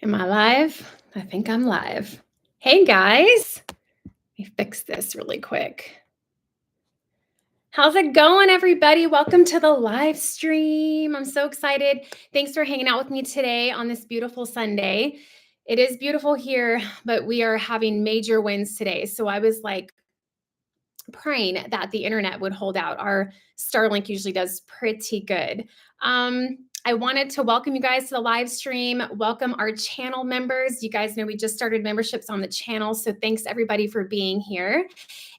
Am I live? I think I'm live. Hey guys, let me fix this really quick. How's it going, everybody? Welcome to the live stream. I'm so excited. Thanks for hanging out with me today on this beautiful Sunday. It is beautiful here, but we are having major winds today. So I was like praying that the internet would hold out. Our Starlink usually does pretty good. I wanted to welcome you guys to the live stream. Welcome our channel members. You guys know we just started memberships on the channel. So thanks everybody for being here.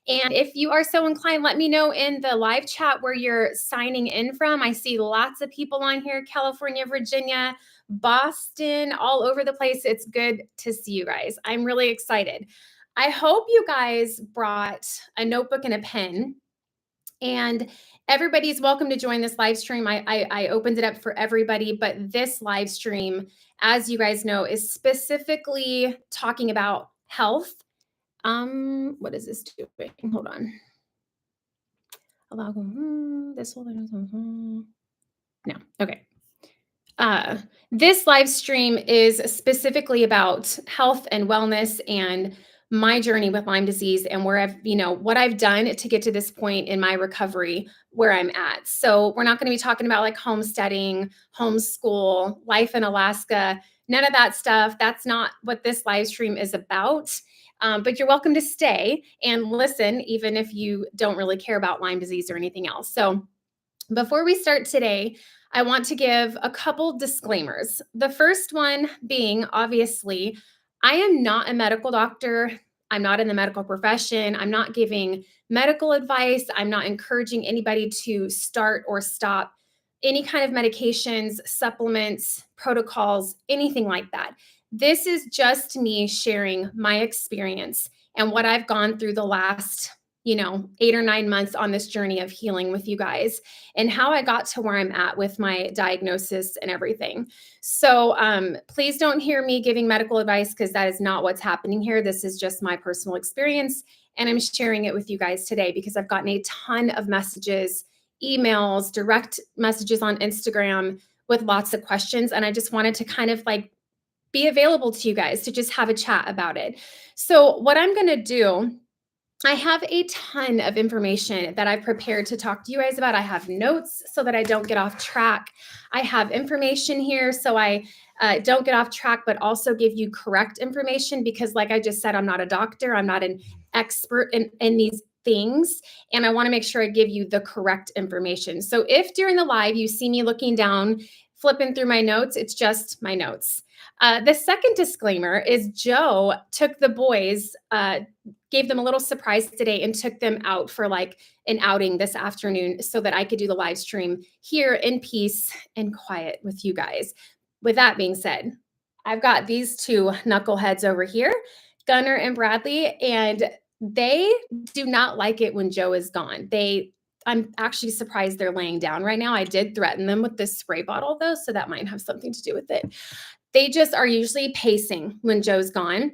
And if you are so inclined, let me know in the live chat where you're signing in from. I see lots of people on here, California, Virginia, Boston, all over the place. It's good to see you guys. I'm really excited. I hope you guys brought a notebook and a pen, and everybody's welcome to join this live stream. I opened it up for everybody, but this live stream, as you guys know, is specifically talking about health. What is this doing? Hold on. Allow this whole thing. No. Okay. This live stream is specifically about health and wellness and my journey with Lyme disease and where I've, what I've done to get to this point in my recovery where I'm at. So we're not going to be talking about like homesteading, homeschool, life in Alaska, none of that stuff. That's not what this live stream is about. But you're welcome to stay and listen, even if you don't really care about Lyme disease or anything else. So before we start today, I want to give a couple disclaimers. The first one being, obviously, I am not a medical doctor. I'm not in the medical profession. I'm not giving medical advice. I'm not encouraging anybody to start or stop any kind of medications, supplements, protocols, anything like that. This is just me sharing my experience and what I've gone through the last 8 or 9 months on this journey of healing with you guys and how I got to where I'm at with my diagnosis and everything. So please don't hear me giving medical advice because that is not what's happening here. This is just my personal experience. And I'm sharing it with you guys today because I've gotten a ton of messages, emails, direct messages on Instagram with lots of questions. And I just wanted to kind of like be available to you guys to just have a chat about it. So what I'm going to do, I have a ton of information that I've prepared to talk to you guys about. I have notes so that I don't get off track. I have information here so I don't get off track, but also give you correct information because like I just said, I'm not a doctor. I'm not an expert in these things. And I want to make sure I give you the correct information. So if during the live you see me looking down, flipping through my notes, it's just my notes. The second disclaimer is Joe took the boys, gave them a little surprise today and took them out for like an outing this afternoon so that I could do the live stream here in peace and quiet with you guys. With that being said, I've got these two knuckleheads over here, Gunnar and Bradley, and they do not like it when Joe is gone. I'm actually surprised they're laying down right now. I did threaten them with this spray bottle though, so that might have something to do with it. They just are usually pacing when Joe's gone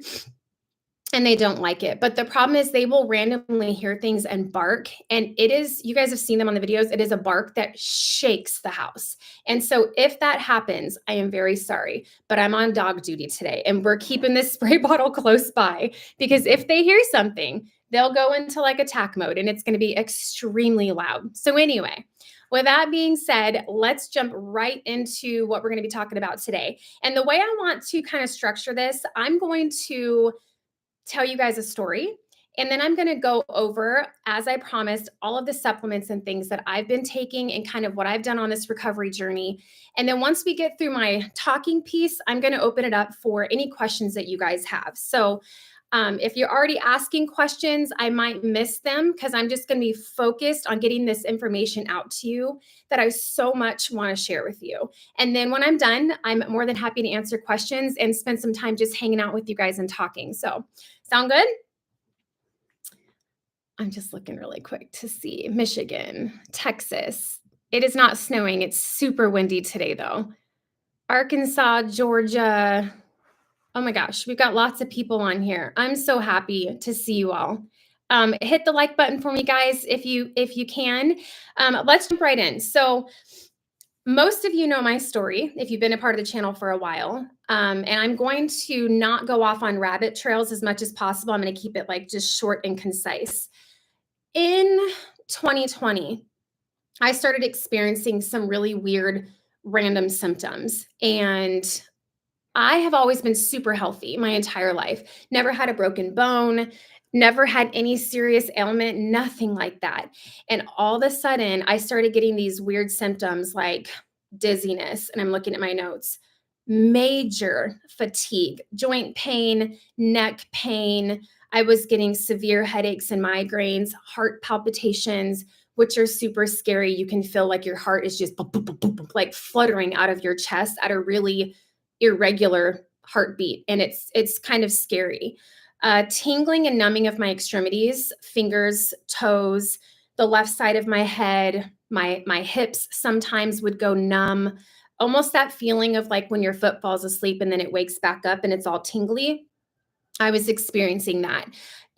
and they don't like it. But the problem is they will randomly hear things and bark. And it is, you guys have seen them on the videos, it is a bark that shakes the house. And so if that happens, I am very sorry, but I'm on dog duty today and we're keeping this spray bottle close by because if they hear something, they'll go into like attack mode and it's going to be extremely loud. So anyway, with that being said, let's jump right into what we're going to be talking about today. And the way I want to kind of structure this, I'm going to tell you guys a story. And then I'm going to go over, as I promised, all of the supplements and things that I've been taking and kind of what I've done on this recovery journey. And then once we get through my talking piece, I'm going to open it up for any questions that you guys have. So if you're already asking questions, I might miss them because I'm just going to be focused on getting this information out to you that I so much want to share with you. And then when I'm done, I'm more than happy to answer questions and spend some time just hanging out with you guys and talking. So sound good? I'm just looking really quick to see. Michigan, Texas. It is not snowing. It's super windy today though. Arkansas, Georgia. Oh my gosh, we've got lots of people on here. I'm so happy to see you all. Hit the like button for me, guys, if you can. Let's jump right in. So most of you know my story if you've been a part of the channel for a while. And I'm going to not go off on rabbit trails as much as possible. I'm going to keep it like just short and concise. In 2020, I started experiencing some really weird random symptoms. And I have always been super healthy my entire life. Never had a broken bone, never had any serious ailment, nothing like that. And all of a sudden, I started getting these weird symptoms like dizziness. And I'm looking at my notes, major fatigue, joint pain, neck pain. I was getting severe headaches and migraines, heart palpitations, which are super scary. You can feel like your heart is just like fluttering out of your chest at a really irregular heartbeat, and it's kind of scary. Tingling and numbing of my extremities, fingers, toes, the left side of my head, my hips sometimes would go numb. Almost that feeling of like when your foot falls asleep and then it wakes back up and it's all tingly. I was experiencing that.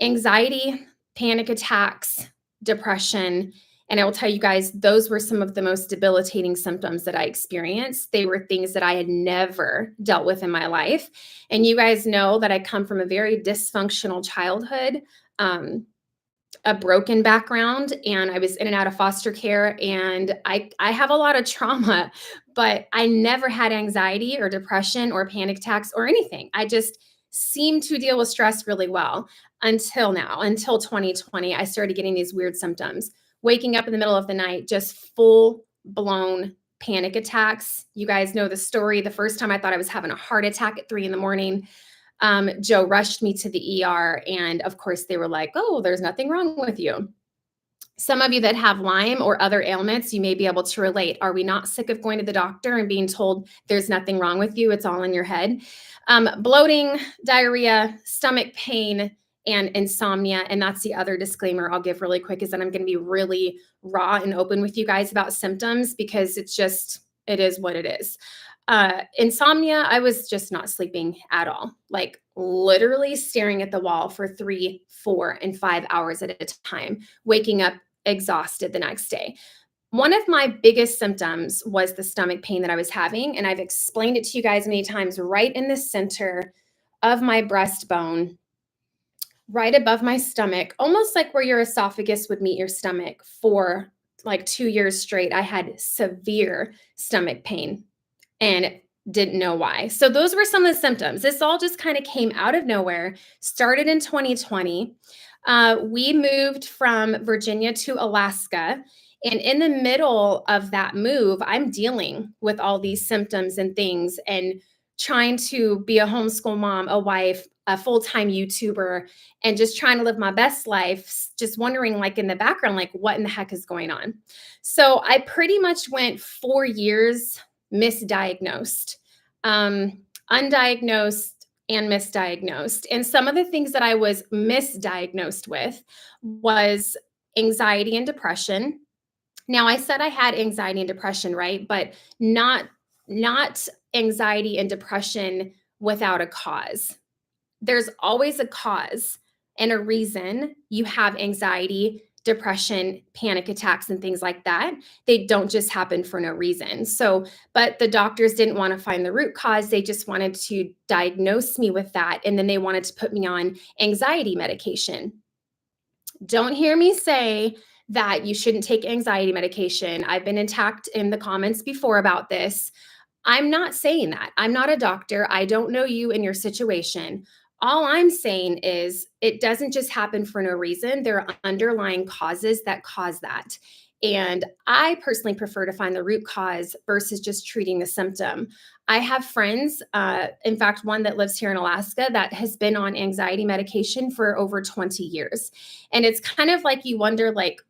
Anxiety, panic attacks, depression. And I will tell you guys, those were some of the most debilitating symptoms that I experienced. They were things that I had never dealt with in my life. And you guys know that I come from a very dysfunctional childhood, a broken background, and I was in and out of foster care. And I have a lot of trauma, but I never had anxiety or depression or panic attacks or anything. I just seemed to deal with stress really well until now, until 2020. I started getting these weird symptoms, waking up in the middle of the night, just full blown panic attacks. You guys know the story. The first time I thought I was having a heart attack at 3 a.m. Joe rushed me to the ER. And of course, they were like, oh, there's nothing wrong with you. Some of you that have Lyme or other ailments, you may be able to relate. Are we not sick of going to the doctor and being told there's nothing wrong with you? It's all in your head. Bloating, diarrhea, stomach pain, and insomnia. And that's the other disclaimer I'll give really quick, is that I'm going to be really raw and open with you guys about symptoms, because it is what it is. Insomnia, I was just not sleeping at all, like literally staring at the wall for 3, 4, and 5 hours at a time, waking up exhausted the next day. One of my biggest symptoms was the stomach pain that I was having. And I've explained it to you guys many times, right in the center of my breastbone, right above my stomach, almost like where your esophagus would meet your stomach. For like 2 years straight, I had severe stomach pain and didn't know why. So those were some of the symptoms. This all just kind of came out of nowhere, started in 2020. We moved from Virginia to Alaska. And in the middle of that move, I'm dealing with all these symptoms and things, and trying to be a homeschool mom, a wife, a full-time YouTuber, and just trying to live my best life, just wondering, like in the background, like what in the heck is going on? So I pretty much went 4 years misdiagnosed, undiagnosed, and misdiagnosed. And some of the things that I was misdiagnosed with was anxiety and depression. Now, I said I had anxiety and depression, right? But not anxiety and depression without a cause. There's always a cause and a reason you have anxiety, depression, panic attacks, and things like that. They don't just happen for no reason. So, but the doctors didn't want to find the root cause. They just wanted to diagnose me with that. And then they wanted to put me on anxiety medication. Don't hear me say that you shouldn't take anxiety medication. I've been attacked in the comments before about this. I'm not saying that. I'm not a doctor. I don't know you and your situation. All I'm saying is it doesn't just happen for no reason. There are underlying causes that cause that. And I personally prefer to find the root cause versus just treating the symptom. I have friends, in fact, one that lives here in Alaska that has been on anxiety medication for over 20 years. And it's kind of like you wonder, like,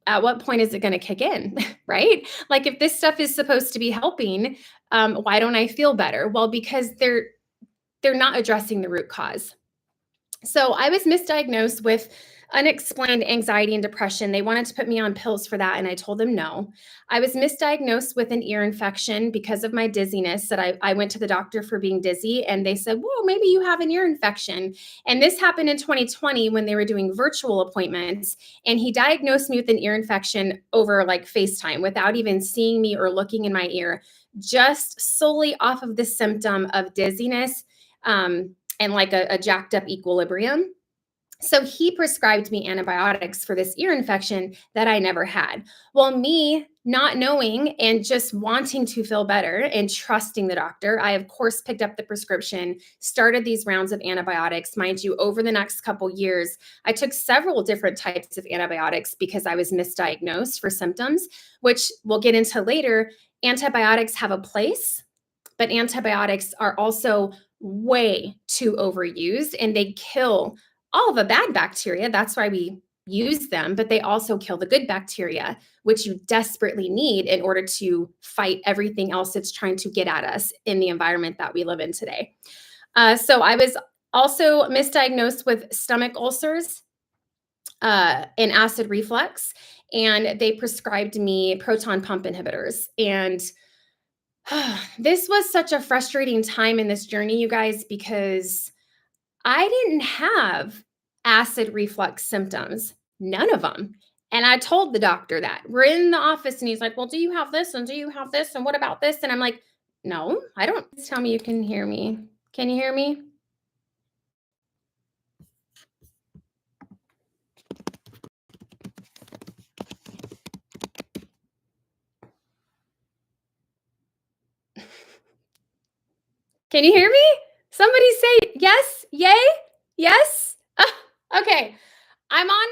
at what point is it going to kick in, right? Like if this stuff is supposed to be helping, why don't I feel better? Well, because they're not addressing the root cause. So I was misdiagnosed with Unexplained anxiety and depression. They wanted to put me on pills for that, and I told them no. I was misdiagnosed with an ear infection because of my dizziness. That I went to the doctor for being dizzy, and they said, "Well, maybe you have an ear infection." And this happened in 2020 when they were doing virtual appointments, and he diagnosed me with an ear infection over like FaceTime without even seeing me or looking in my ear, just solely off of the symptom of dizziness and like a jacked up equilibrium. So he prescribed me antibiotics for this ear infection that I never had. Well, me not knowing and just wanting to feel better and trusting the doctor, I of course picked up the prescription, started these rounds of antibiotics. Mind you, over the next couple years, I took several different types of antibiotics because I was misdiagnosed for symptoms, which we'll get into later. Antibiotics have a place, but antibiotics are also way too overused and they kill all the bad bacteria. That's why we use them, but they also kill the good bacteria, which you desperately need in order to fight everything else that's trying to get at us in the environment that we live in today. So I was also misdiagnosed with stomach ulcers and acid reflux, and they prescribed me proton pump inhibitors. And this was such a frustrating time in this journey, you guys, because I didn't have acid reflux symptoms, none of them. And I told the doctor that. We're in the office and he's like, "Well, do you have this? And do you have this? And what about this?" And I'm like, "No, I don't." Tell me you can hear me. Can you hear me? Can you hear me? Somebody say yes, yay, yes. Okay. I'm on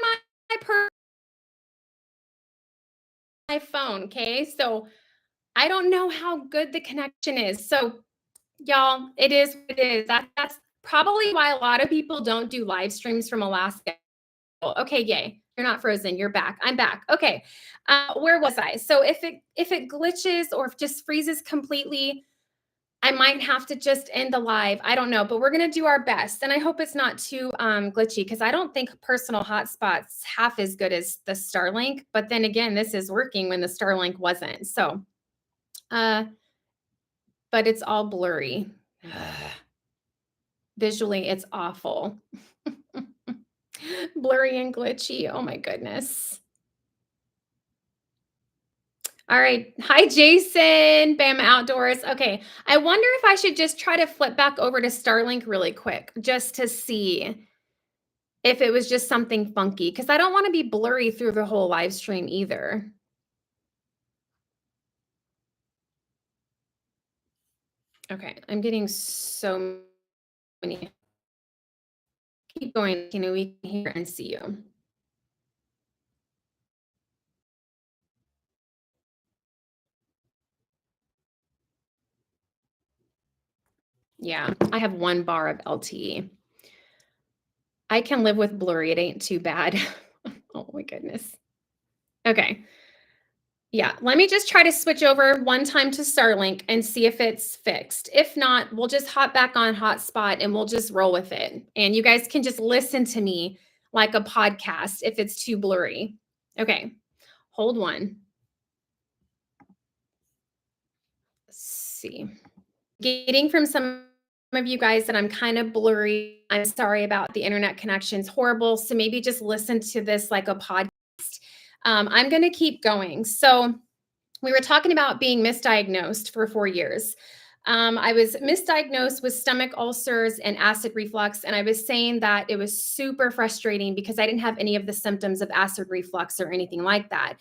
my phone. Okay. So I don't know how good the connection is. So y'all, it is what it is. That's probably why a lot of people don't do live streams from Alaska. Okay, yay. You're not frozen. You're back. I'm back. Okay. Where was I? So if it glitches or if just freezes completely, I might have to just end the live. I don't know, but we're gonna do our best. And I hope it's not too glitchy because I don't think personal hotspots half as good as the Starlink. But then again, this is working when the Starlink wasn't. So uh, but it's all blurry. Visually, it's awful. Blurry and glitchy. Oh my goodness. All right. Hi, Jason. Bam Outdoors. Okay. I wonder if I should just try to flip back over to Starlink really quick just to see if it was just something funky because I don't want to be blurry through the whole live stream either. Okay. I'm getting so many. Keep going. You know, we can hear and see you. Yeah. I have 1 bar of LTE. I can live with blurry. It ain't too bad. Oh my goodness. Okay. Yeah, let me just try to switch over one time to Starlink and see if it's fixed. If not, we'll just hop back on hotspot and we'll just roll with it. And you guys can just listen to me like a podcast if it's too blurry. Okay, hold one. Let's see. Getting from some of you guys that I'm kind of blurry. I'm sorry about the internet connection's horrible. So maybe just listen to this like a podcast. I'm going to keep going. So we were talking about being misdiagnosed for 4 years. I was misdiagnosed with stomach ulcers and acid reflux. And I was saying that it was super frustrating because I didn't have any of the symptoms of acid reflux or anything like that.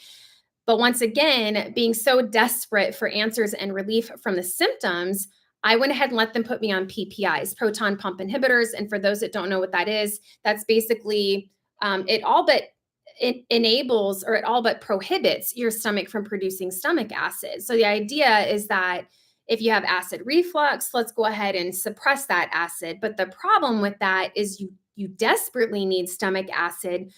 But once again, being so desperate for answers and relief from the symptoms, I went ahead and let them put me on PPIs, proton pump inhibitors. And for those that don't know what that is, that's basically it enables or it all but prohibits your stomach from producing stomach acid. So the idea is that if you have acid reflux, let's go ahead and suppress that acid. But the problem with that is you desperately need stomach acid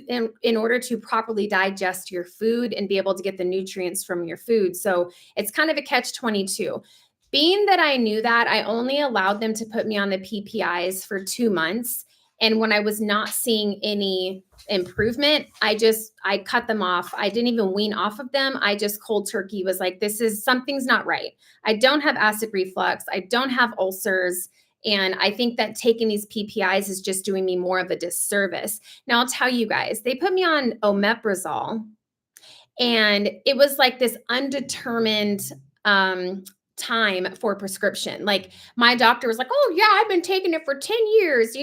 in order to properly digest your food and be able to get the nutrients from your food. So it's kind of a catch-22. Being that I knew that, I only allowed them to put me on the PPIs for 2 months. And when I was not seeing any improvement, I cut them off. I didn't even wean off of them. I just cold turkey was like, something's not right. I don't have acid reflux. I don't have ulcers. And I think that taking these PPIs is just doing me more of a disservice. Now, I'll tell you guys, they put me on omeprazole, and it was like this undetermined time for prescription. Like my doctor was like, oh yeah, I've been taking it for 10 years,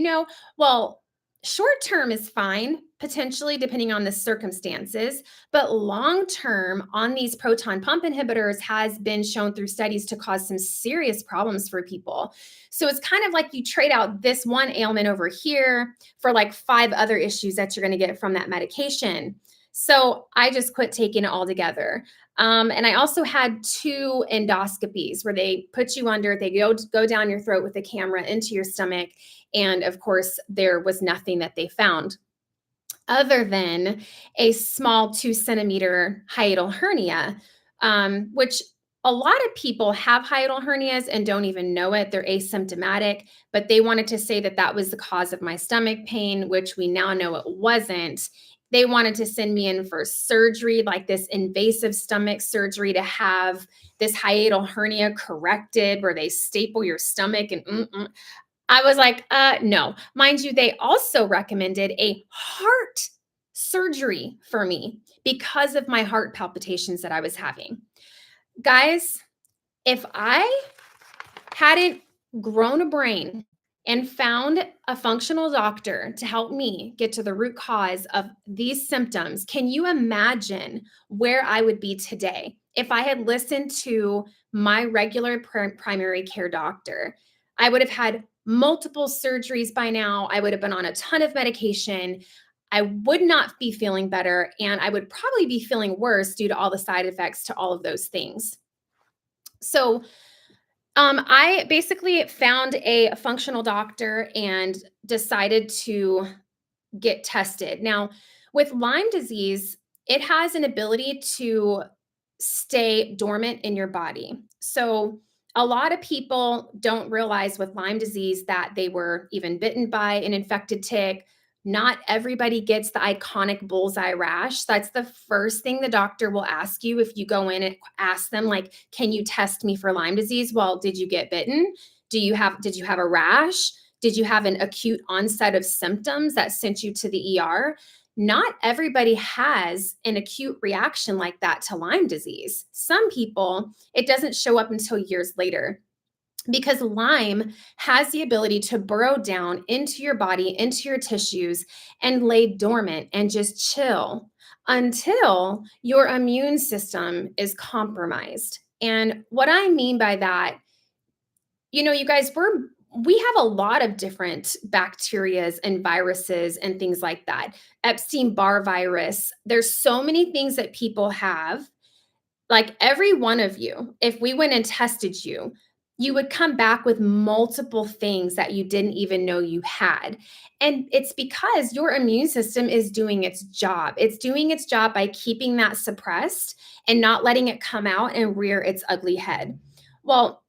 Well, short term is fine, potentially depending on the circumstances, but long term on these proton pump inhibitors has been shown through studies to cause some serious problems for people. So it's kind of like you trade out this one ailment over here for like 5 other issues that you're going to get from that medication. So I just quit taking it altogether. And I also had 2 endoscopies where they put you under, they go down your throat with a camera into your stomach. And of course, there was nothing that they found other than a small 2-centimeter hiatal hernia, which a lot of people have hiatal hernias and don't even know it. They're asymptomatic, but they wanted to say that that was the cause of my stomach pain, which we now know it wasn't. They wanted to send me in for surgery, like this invasive stomach surgery, to have this hiatal hernia corrected where they staple your stomach and I was like, no. Mind you, they also recommended a heart surgery for me because of my heart palpitations that I was having. Guys, if I hadn't grown a brain and found a functional doctor to help me get to the root cause of these symptoms, can you imagine where I would be today if I had listened to my regular primary care doctor? I would have had multiple surgeries by now. I would have been on a ton of medication. I would not be feeling better, and I would probably be feeling worse due to all the side effects to all of those things. So I basically found a functional doctor and decided to get tested. Now, with Lyme disease, it has an ability to stay dormant in your body. So, a lot of people don't realize with Lyme disease that they were even bitten by an infected tick. Not everybody gets the iconic bullseye rash. That's the first thing the doctor will ask you if you go in and ask them, like, can you test me for Lyme disease? Well, did you get bitten? Did you have a rash? Did you have an acute onset of symptoms that sent you to the ER? Not everybody has an acute reaction like that to Lyme disease. Some people, it doesn't show up until years later, because Lyme has the ability to burrow down into your body, into your tissues, and lay dormant and just chill until your immune system is compromised. And what I mean by that, you guys, we have a lot of different bacterias and viruses and things like that. Epstein-Barr virus. There's so many things that people have. Like every one of you, if we went and tested you, you would come back with multiple things that you didn't even know you had. And it's because your immune system is doing its job. It's doing its job by keeping that suppressed and not letting it come out and rear its ugly head. Well,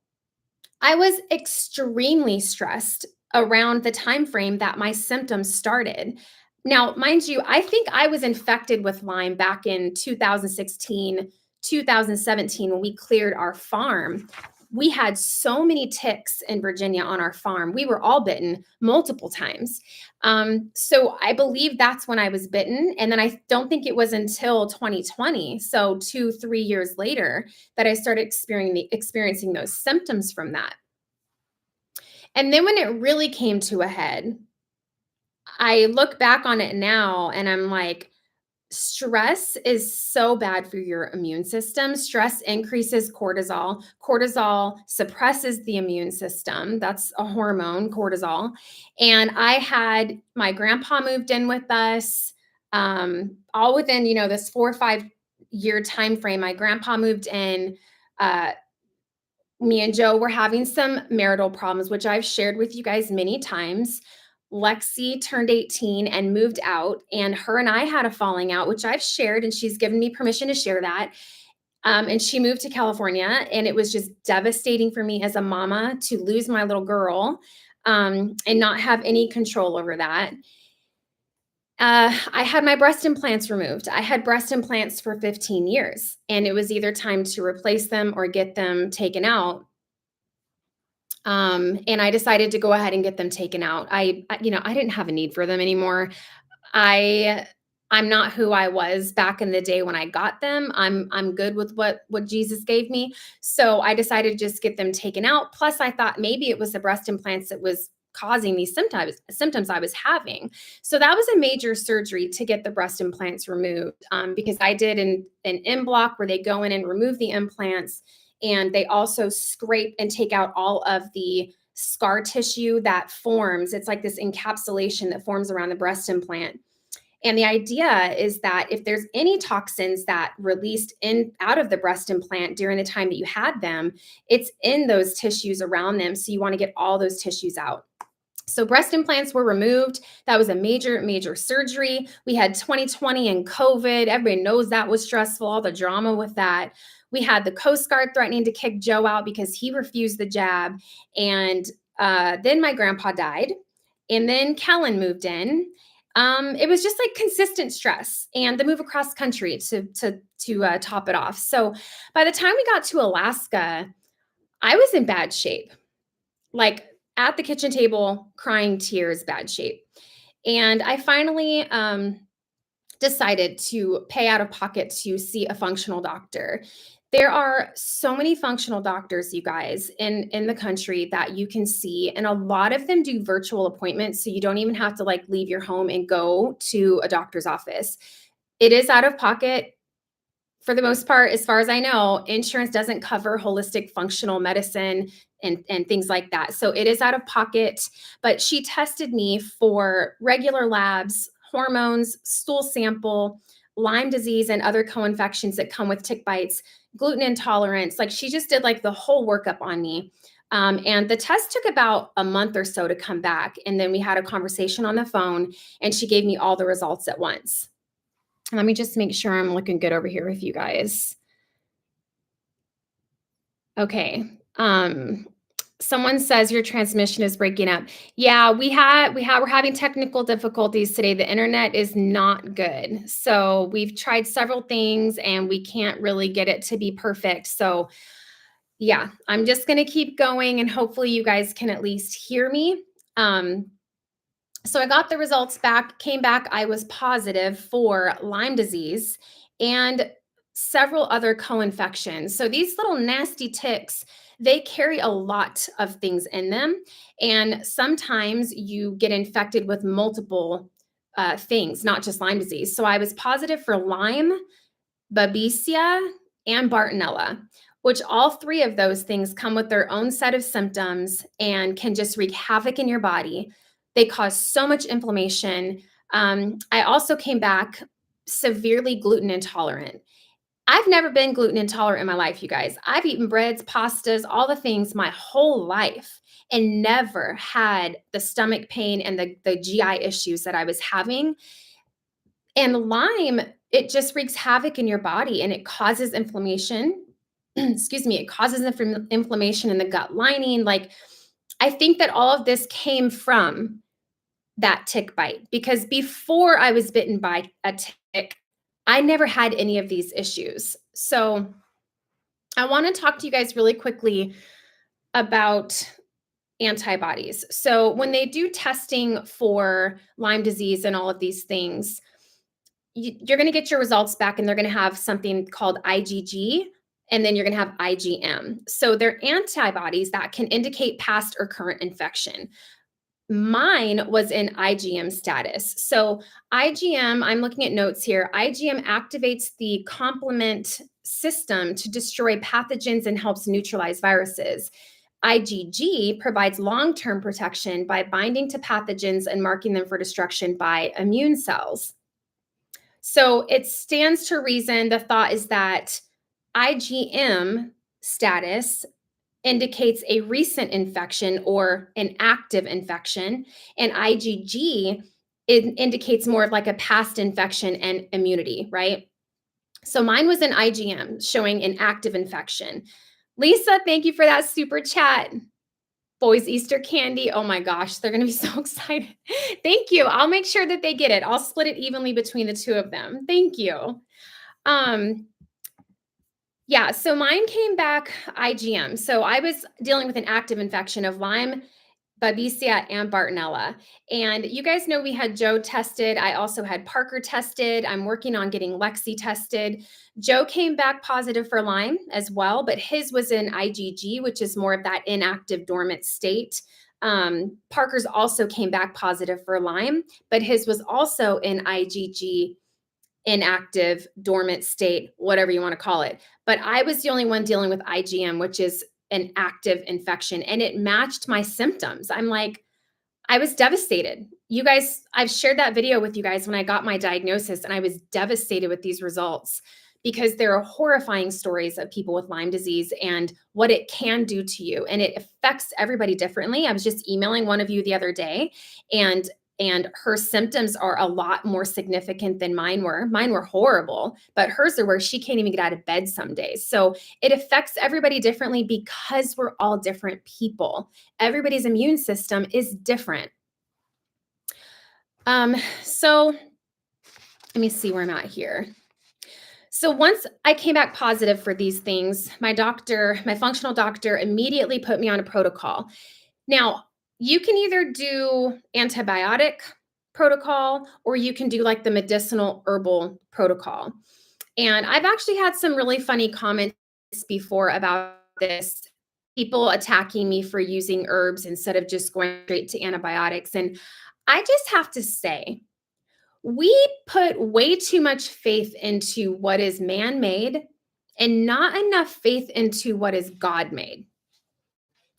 I was extremely stressed around the time frame that my symptoms started. Now, mind you, I think I was infected with Lyme back in 2016, 2017 when we cleared our farm. We had so many ticks in Virginia on our farm. We were all bitten multiple times. So I believe that's when I was bitten. And then I don't think it was until 2020, so 2-3 years later, that I started experiencing those symptoms from that. And then when it really came to a head, I look back on it now and I'm like, stress is so bad for your immune system. Stress increases cortisol. Cortisol suppresses the immune system. That's a hormone, cortisol. And I had my grandpa moved in with us, all within, this 4 or 5 year time frame. My grandpa moved in. Me and Joe were having some marital problems, which I've shared with you guys many times. Lexi turned 18 and moved out, and her and I had a falling out, which I've shared, and she's given me permission to share that. And she moved to California, and it was just devastating for me as a mama to lose my little girl. and not have any control over that. I had my breast implants removed. I had breast implants for 15 years, and it was either time to replace them or get them taken out. And I decided to go ahead and get them taken out. I didn't have a need for them anymore. I I'm not who I was back in the day when I got them. I'm good with what Jesus gave me. So I decided to just get them taken out. Plus I thought maybe it was the breast implants that was causing these symptoms I was having. So that was a major surgery to get the breast implants removed, because I did an in block where they go in and remove the implants, and they also scrape and take out all of the scar tissue that forms. It's like this encapsulation that forms around the breast implant. And the idea is that if there's any toxins that released in out of the breast implant during the time that you had them, it's in those tissues around them. So you want to get all those tissues out. So breast implants were removed. That was a major, major surgery. We had 2020 and COVID. Everybody knows that was stressful, all the drama with that. We had the Coast Guard threatening to kick Joe out because he refused the jab. And then my grandpa died. And then Kellen moved in. It was just like consistent stress and the move across country to top it off. So by the time we got to Alaska, I was in bad shape, like at the kitchen table, crying tears, bad shape. And I finally decided to pay out of pocket to see a functional doctor. There are so many functional doctors, you guys, in the country that you can see, and a lot of them do virtual appointments, so you don't even have to like leave your home and go to a doctor's office. It is out of pocket for the most part. As far as I know, insurance doesn't cover holistic functional medicine and things like that. So it is out of pocket, but she tested me for regular labs, hormones, stool sample, Lyme disease, and other co-infections that come with tick bites, gluten intolerance. Like she just did like the whole workup on me. And the test took about a month or so to come back. And then we had a conversation on the phone, and she gave me all the results at once. Let me just make sure I'm looking good over here with you guys. Okay. Someone says your transmission is breaking up. Yeah, we're having technical difficulties today. The internet is not good. So we've tried several things and we can't really get it to be perfect. So yeah, I'm just going to keep going and hopefully you guys can at least hear me. So I got the results back, came back, I was positive for Lyme disease and several other co-infections. So these little nasty ticks, they carry a lot of things in them. And sometimes you get infected with multiple things, not just Lyme disease. So I was positive for Lyme, Babesia, and Bartonella, which all three of those things come with their own set of symptoms and can just wreak havoc in your body. They cause so much inflammation. I also came back severely gluten intolerant. I've never been gluten intolerant in my life, you guys. I've eaten breads, pastas, all the things my whole life and never had the stomach pain and the GI issues that I was having. And Lyme, it just wreaks havoc in your body and it causes inflammation. Excuse me, it causes inflammation in the gut lining. Like, I think that all of this came from that tick bite because before I was bitten by a tick, I never had any of these issues. So I want to talk to you guys really quickly about antibodies. So when they do testing for Lyme disease and all of these things, you're going to get your results back and they're going to have something called IgG, and then you're going to have IgM. So they're antibodies that can indicate past or current infection. Mine was in IgM status. So IgM, I'm looking at notes here. IgM activates the complement system to destroy pathogens and helps neutralize viruses. IgG provides long-term protection by binding to pathogens and marking them for destruction by immune cells. So it stands to reason, the thought is that IgM status indicates a recent infection or an active infection, and IgG indicates more of like a past infection and immunity, right? So mine was an IgM showing an active infection. Lisa, thank you for that super chat. boys Easter candy. Oh my gosh, they're going to be so excited. Thank you. I'll make sure that they get it. I'll split it evenly between the two of them. Thank you. Yeah, so mine came back IgM. So I was dealing with an active infection of Lyme, Babesia, and Bartonella. And you guys know we had Joe tested. I also had Parker tested. I'm working on getting Lexi tested. Joe came back positive for Lyme as well, but his was in IgG, which is more of that inactive dormant state. Parker's also came back positive for Lyme, but his was also in IgG, inactive, dormant state, whatever you want to call it. But I was the only one dealing with IgM, which is an active infection, and it matched my symptoms. I'm like, I was devastated. You guys, I've shared that video with you guys when I got my diagnosis, and I was devastated with these results because there are horrifying stories of people with Lyme disease and what it can do to you. And it affects everybody differently. I was just emailing one of you the other day, and her symptoms are a lot more significant than mine were. Mine were horrible, but hers are where she can't even get out of bed some days. So it affects everybody differently because we're all different people. Everybody's immune system is different. So let me see where I'm at here. So once I came back positive for these things, my functional doctor immediately put me on a protocol. Now, you can either do antibiotic protocol or you can do like the medicinal herbal protocol. And I've actually had some really funny comments before about this, people attacking me for using herbs instead of just going straight to antibiotics. And I just have to say, we put way too much faith into what is man-made and not enough faith into what is God-made.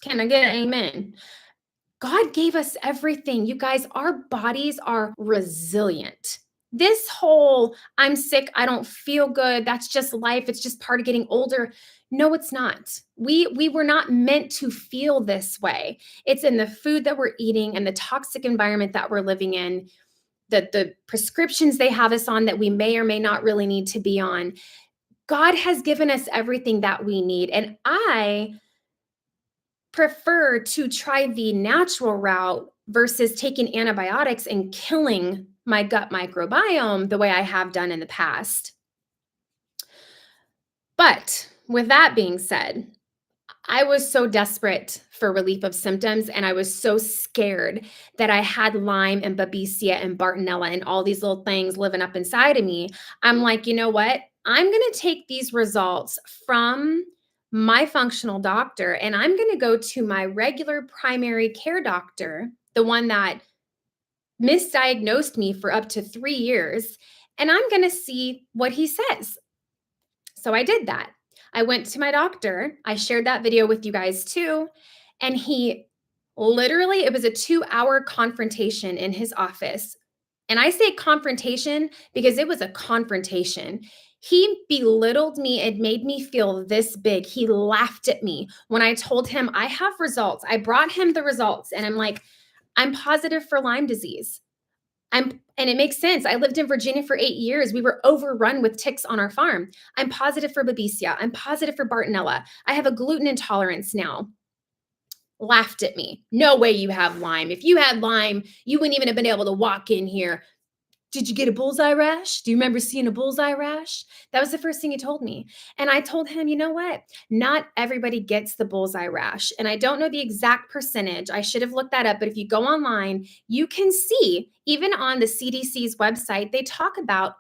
Can I get an amen? God gave us everything. You guys, our bodies are resilient. This whole, I'm sick, I don't feel good, that's just life, it's just part of getting older. No, it's not. We were not meant to feel this way. It's in the food that we're eating and the toxic environment that we're living in, the prescriptions they have us on that we may or may not really need to be on. God has given us everything that we need. And I prefer to try the natural route versus taking antibiotics and killing my gut microbiome the way I have done in the past. But with that being said, I was so desperate for relief of symptoms, and I was so scared that I had Lyme and Babesia and Bartonella and all these little things living up inside of me. I'm like, you know what? I'm going to take these results from my functional doctor and I'm going to go to my regular primary care doctor, the one that misdiagnosed me for up to 3 years, and I'm going to see what he says. So I did that. I went to my doctor. I shared that video with you guys too. And he literally, it was a 2-hour confrontation in his office. And I say confrontation because it was a confrontation. He belittled me and made me feel this big. He laughed at me when I told him I have results. I brought him the results and I'm like, I'm positive for Lyme disease. And it makes sense. I lived in Virginia for 8 years. We were overrun with ticks on our farm. I'm positive for Babesia. I'm positive for Bartonella. I have a gluten intolerance now. Laughed at me. No way you have Lyme. If you had Lyme, you wouldn't even have been able to walk in here. Did you get a bullseye rash? Do you remember seeing a bullseye rash? That was the first thing he told me. And I told him, you know what? Not everybody gets the bullseye rash. And I don't know the exact percentage. I should have looked that up. But if you go online, you can see, even on the CDC's website, they talk about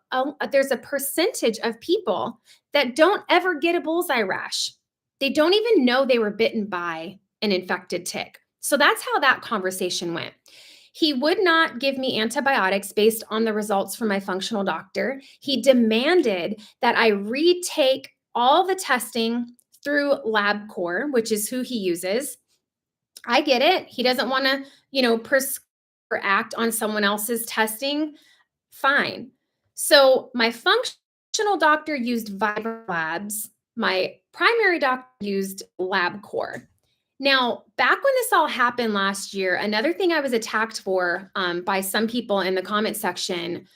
there's a percentage of people that don't ever get a bullseye rash. They don't even know they were bitten by an infected tick. So that's how that conversation went. He would not give me antibiotics based on the results from my functional doctor. He demanded that I retake all the testing through LabCorp, which is who he uses. I get it. He doesn't want to, prescribe or act on someone else's testing. Fine. So my functional doctor used Viber Labs. My primary doctor used LabCorp. Now, back when this all happened last year, another thing I was attacked for by some people in the comment section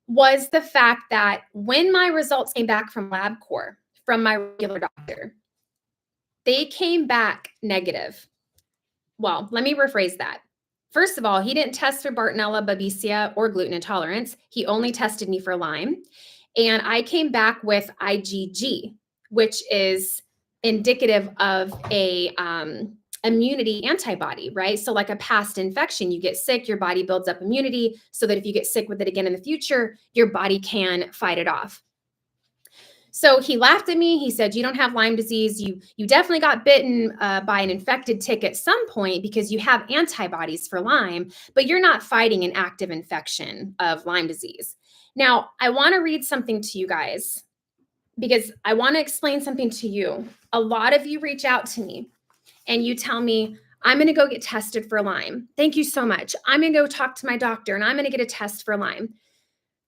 was the fact that when my results came back from LabCorp, from my regular doctor, they came back negative. Well, let me rephrase that. First of all, he didn't test for Bartonella, Babesia, or gluten intolerance. He only tested me for Lyme. And I came back with IgG, which is indicative of a immunity antibody, right? So like a past infection, you get sick, your body builds up immunity so that if you get sick with it again in the future, your body can fight it off. So he laughed at me. He said, "You don't have Lyme disease. You definitely got bitten by an infected tick at some point because you have antibodies for Lyme, but you're not fighting an active infection of Lyme disease." Now, I want to read something to you guys because I want to explain something to you. A lot of you reach out to me and you tell me, "I'm going to go get tested for Lyme. Thank you so much. I'm going to go talk to my doctor and I'm going to get a test for Lyme."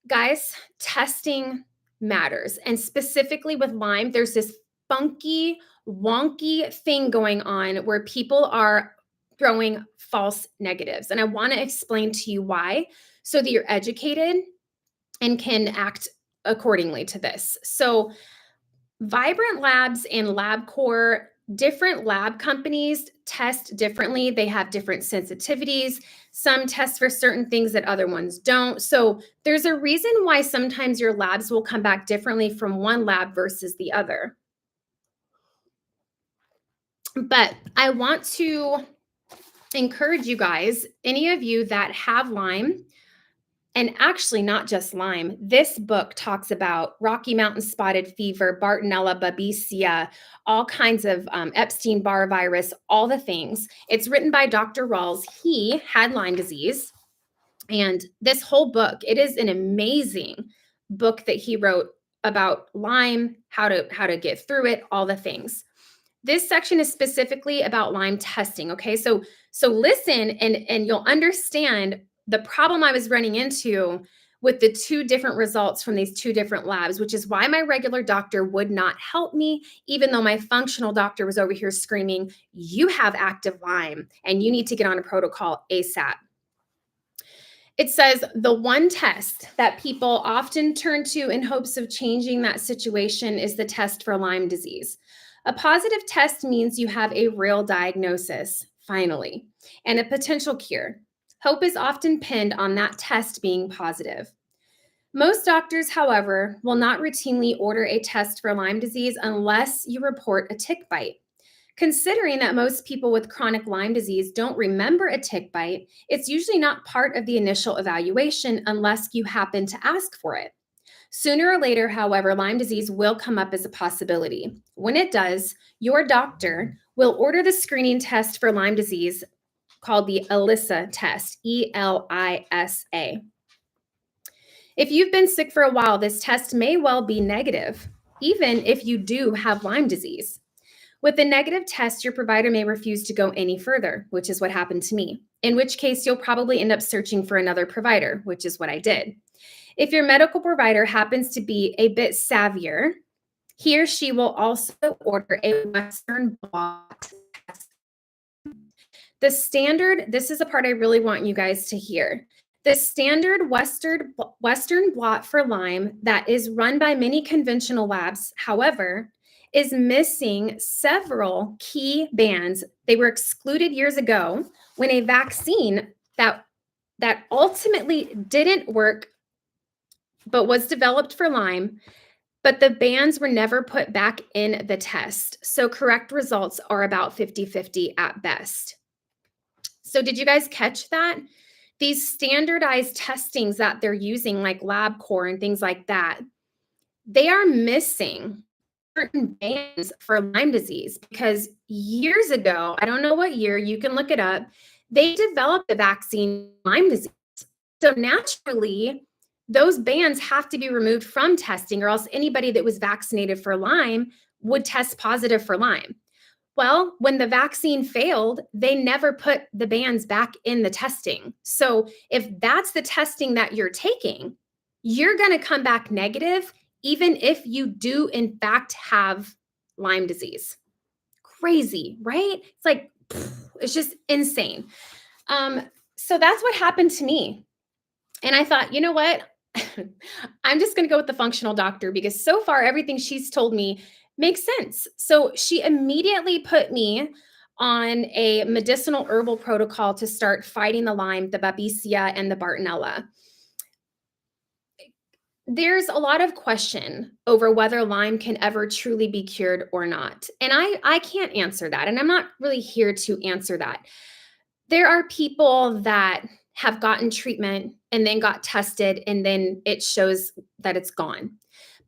Guys, testing matters. And specifically with Lyme, there's this funky, wonky thing going on where people are throwing false negatives. And I want to explain to you why so that you're educated and can act accordingly to this. So, Vibrant Labs and LabCorp, different lab companies test differently. They have different sensitivities. Some test for certain things that other ones don't. So there's a reason why sometimes your labs will come back differently from one lab versus the other. But I want to encourage you guys, any of you that have Lyme, and actually not just Lyme. This book talks about Rocky Mountain spotted fever, Bartonella, Babesia, all kinds of Epstein-Barr virus, all the things. It's written by Dr. Rawls. He had Lyme disease. And this whole book, it is an amazing book that he wrote about Lyme, how to get through it, all the things. This section is specifically about Lyme testing, okay? So listen and you'll understand the problem I was running into with the two different results from these two different labs, which is why my regular doctor would not help me, even though my functional doctor was over here screaming, "You have active Lyme and you need to get on a protocol ASAP." It says the one test that people often turn to in hopes of changing that situation is the test for Lyme disease. A positive test means you have a real diagnosis, finally, and a potential cure. Hope is often pinned on that test being positive. Most doctors, however, will not routinely order a test for Lyme disease unless you report a tick bite. Considering that most people with chronic Lyme disease don't remember a tick bite, it's usually not part of the initial evaluation unless you happen to ask for it. Sooner or later, however, Lyme disease will come up as a possibility. When it does, your doctor will order the screening test for Lyme disease called the ELISA test, ELISA. If you've been sick for a while, this test may well be negative, even if you do have Lyme disease. With a negative test, your provider may refuse to go any further, which is what happened to me, in which case you'll probably end up searching for another provider, which is what I did. If your medical provider happens to be a bit savvier, he or she will also order a Western blot test. The standard, this is a part I really want you guys to hear. The standard Western blot for Lyme that is run by many conventional labs, however, is missing several key bands. They were excluded years ago when a vaccine that ultimately didn't work but was developed for Lyme, but the bands were never put back in the test. So correct results are about 50-50 at best. So did you guys catch that? These standardized testings that they're using, like LabCorp and things like that, they are missing certain bands for Lyme disease because years ago, I don't know what year, you can look it up, they developed the vaccine Lyme disease. So naturally, those bands have to be removed from testing, or else anybody that was vaccinated for Lyme would test positive for Lyme. Well, when the vaccine failed, they never put the bands back in the testing. So if that's the testing that you're taking, you're going to come back negative, even if you do in fact have Lyme disease. Crazy, right? It's like, it's just insane. So that's what happened to me. And I thought, you know what? I'm just going to go with the functional doctor because so far everything she's told me makes sense. So she immediately put me on a medicinal herbal protocol to start fighting the Lyme, the Babesia, and the Bartonella. There's a lot of question over whether Lyme can ever truly be cured or not. And I can't answer that. And I'm not really here to answer that. There are people that have gotten treatment and then got tested and then it shows that it's gone.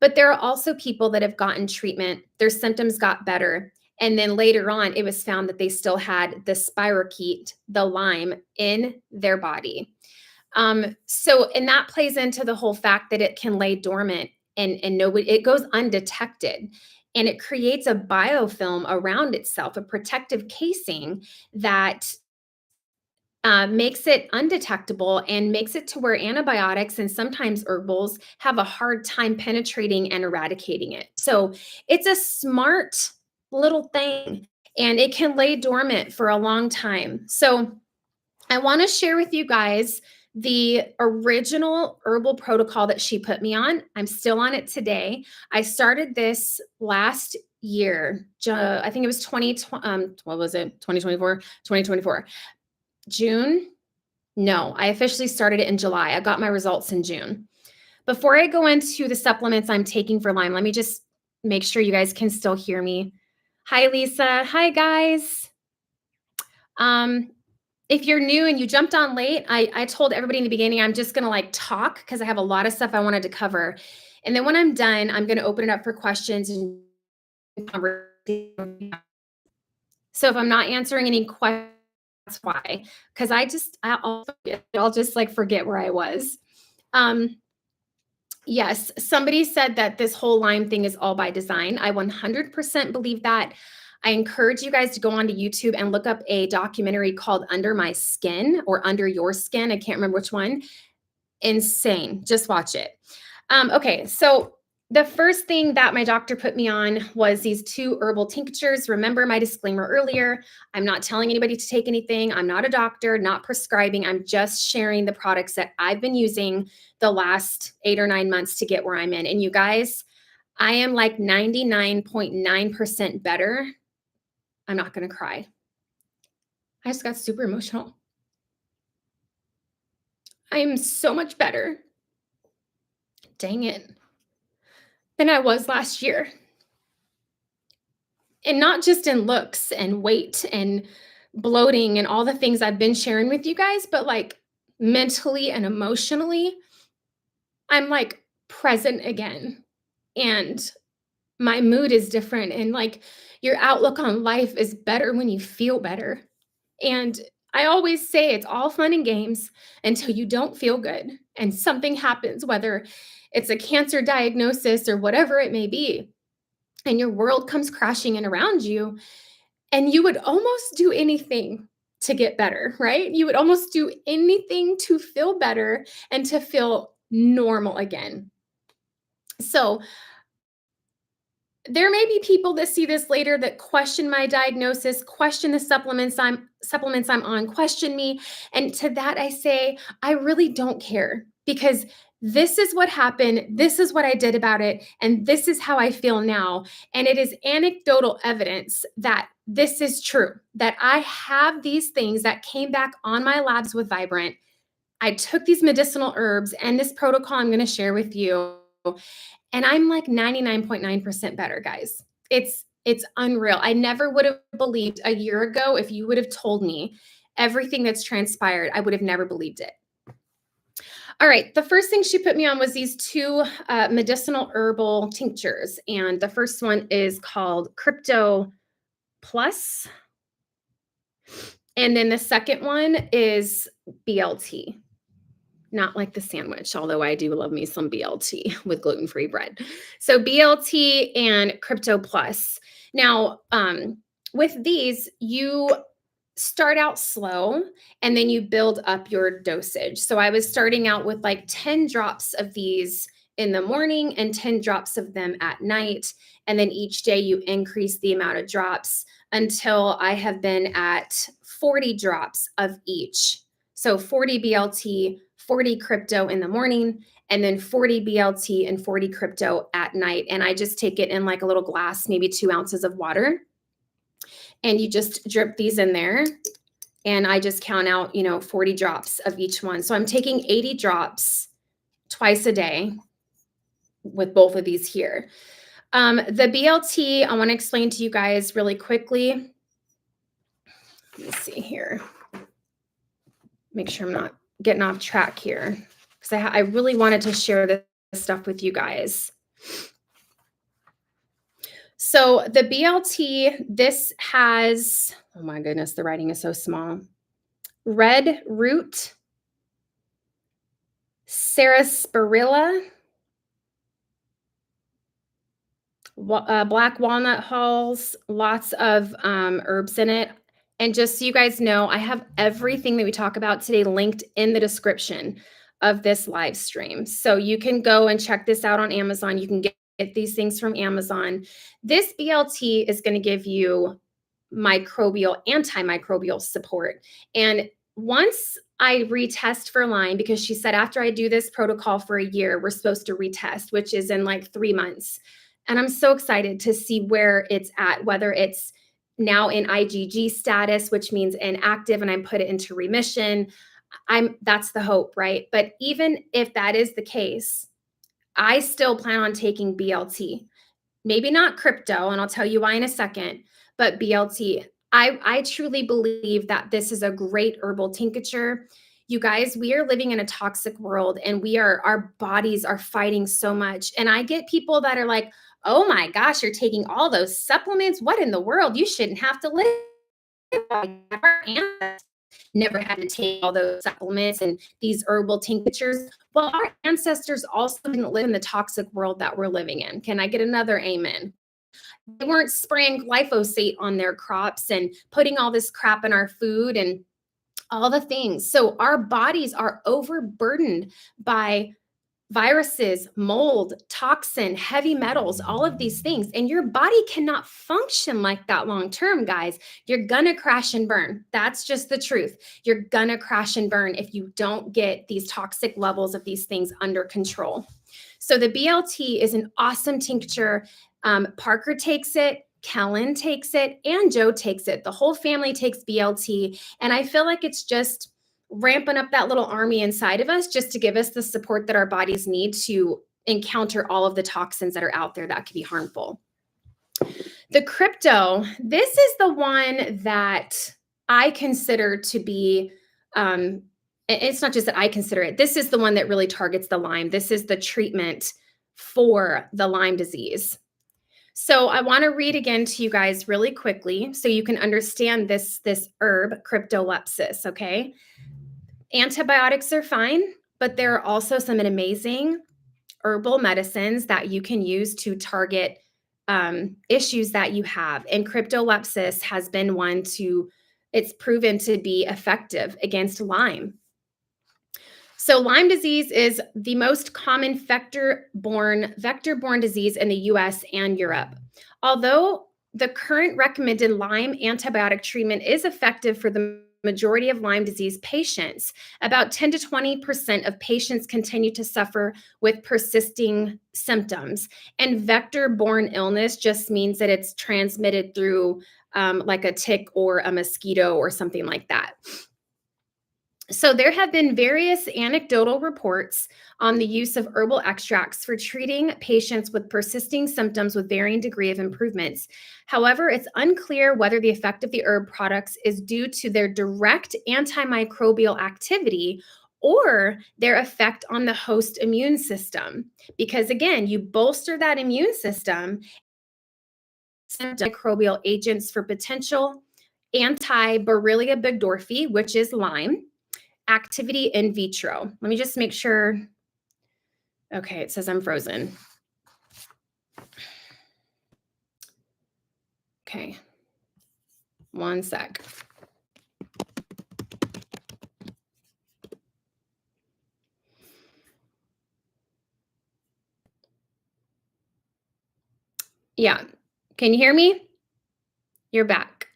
But there are also people that have gotten treatment, their symptoms got better, and then later on it was found that they still had the spirochete, the Lyme, in their body. And that plays into the whole fact that it can lay dormant and nobody, it goes undetected, and it creates a biofilm around itself, a protective casing that makes it undetectable and makes it to where antibiotics and sometimes herbals have a hard time penetrating and eradicating it. So it's a smart little thing, and it can lay dormant for a long time. So I want to share with you guys the original herbal protocol that she put me on. I'm still on it today. I started this last year. I think it was 2024. June? No, I officially started it in July. I got my results in June. Before I go into the supplements I'm taking for Lyme, let me just make sure you guys can still hear me. Hi, Lisa. Hi, guys. If you're new and you jumped on late, I told everybody in the beginning, I'm just going to like talk because I have a lot of stuff I wanted to cover. And then when I'm done, I'm going to open it up for questions and conversation. So if I'm not answering any questions, that's why, because I'll just like forget where I was. Yes, somebody said that this whole Lyme thing is all by design. I 100% believe that. I encourage you guys to go onto YouTube and look up a documentary called Under My Skin or Under Your Skin. I can't remember which one. Insane. Just watch it. Okay, so the first thing that my doctor put me on was these 2 herbal tinctures. Remember my disclaimer earlier. I'm not telling anybody to take anything. I'm not a doctor, not prescribing. I'm just sharing the products that I've been using the last 8 or 9 months to get where I'm in. And you guys, I am like 99.9% better. I'm not going to cry. I just got super emotional. I am so much better. Dang it. Than I was last year. And not just in looks and weight and bloating and all the things I've been sharing with you guys, but like mentally and emotionally, I'm like present again. And my mood is different. And like your outlook on life is better when you feel better. And I always say it's all fun and games until you don't feel good and something happens, whether it's a cancer diagnosis or whatever it may be, and your world comes crashing in around you, and you would almost do anything to get better, right? You would almost do anything to feel better and to feel normal again. So there may be people that see this later that question my diagnosis, question the supplements I'm on, question me. And to that I say, I really don't care, because this is what happened. This is what I did about it. And this is how I feel now. And it is anecdotal evidence that this is true, that I have these things that came back on my labs with Vibrant. I took these medicinal herbs and this protocol I'm going to share with you, and I'm like 99.9% better, guys. It's unreal. I never would have believed a year ago, if you would have told me everything that's transpired, I would have never believed it. All right, the first thing she put me on was these 2 medicinal herbal tinctures. And the first one is called Crypto Plus. And then the second one is BLT. Not like the sandwich, although I do love me some BLT with gluten-free bread. So BLT and Crypto Plus. Now, with these, you start out slow and then you build up your dosage. So I was starting out with like 10 drops of these in the morning and 10 drops of them at night. And then each day you increase the amount of drops until I have been at 40 drops of each. So 40 BLT, 40 crypto in the morning, and then 40 BLT and 40 crypto at night. And I just take it in like a little glass, maybe 2 ounces of water. And you just drip these in there. And I just count out, 40 drops of each one. So I'm taking 80 drops twice a day with both of these here. The BLT, I want to explain to you guys really quickly. Let me see here. Make sure I'm not getting off track here, because I really wanted to share this stuff with you guys. So the BLT, this has, oh my goodness, the writing is so small. Red root, sarsaparilla, black walnut hulls, lots of herbs in it. And just so you guys know, I have everything that we talk about today linked in the description of this live stream. So you can go and check this out on Amazon. You can get these things from Amazon. This BLT is going to give you antimicrobial support. And once I retest for Lyme, because she said after I do this protocol for a year, we're supposed to retest, which is in like 3 months. And I'm so excited to see where it's at, whether it's now in IgG status, which means inactive, and I'm put it into remission. That's the hope, right? But even if that is the case, I still plan on taking BLT. Maybe not crypto, and I'll tell you why in a second, but BLT. I truly believe that this is a great herbal tincture. You guys, we are living in a toxic world, and our bodies are fighting so much. And I get people that are like, oh my gosh, you're taking all those supplements. What in the world? You shouldn't have to live. Our ancestors never had to take all those supplements and these herbal tinctures. Well, our ancestors also didn't live in the toxic world that we're living in. Can I get another amen? They weren't spraying glyphosate on their crops and putting all this crap in our food and all the things. So our bodies are overburdened by viruses, mold, toxin, heavy metals, all of these things. And your body cannot function like that long term, guys. You're going to crash and burn. That's just the truth. You're going to crash and burn if you don't get these toxic levels of these things under control. So the BLT is an awesome tincture. Parker takes it. Kellen takes it, and Joe takes it. The whole family takes BLT. And I feel like it's just ramping up that little army inside of us just to give us the support that our bodies need to encounter all of the toxins that are out there that can be harmful. The crypto, this is the one that I consider to be, it's not just that I consider it, this is the one that really targets the Lyme. This is the treatment for the Lyme disease. So I want to read again to you guys really quickly so you can understand this herb, cryptolepis, okay? Antibiotics are fine, but there are also some amazing herbal medicines that you can use to target issues that you have. And cryptolepis has been one it's proven to be effective against Lyme. So Lyme disease is the most common vector-borne disease in the US and Europe. Although the current recommended Lyme antibiotic treatment is effective for the majority of Lyme disease patients, about 10 to 20% of patients continue to suffer with persisting symptoms. And vector-borne illness just means that it's transmitted through like a tick or a mosquito or something like that. So there have been various anecdotal reports on the use of herbal extracts for treating patients with persisting symptoms with varying degree of improvements. However, it's unclear whether the effect of the herb products is due to their direct antimicrobial activity or their effect on the host immune system. Because again, you bolster that immune system, antimicrobial agents for potential anti-Borrelia burgdorferi, which is Lyme, activity in vitro. Let me just make sure. Okay, it says I'm frozen. Okay, one sec. Yeah, can you hear me? You're back.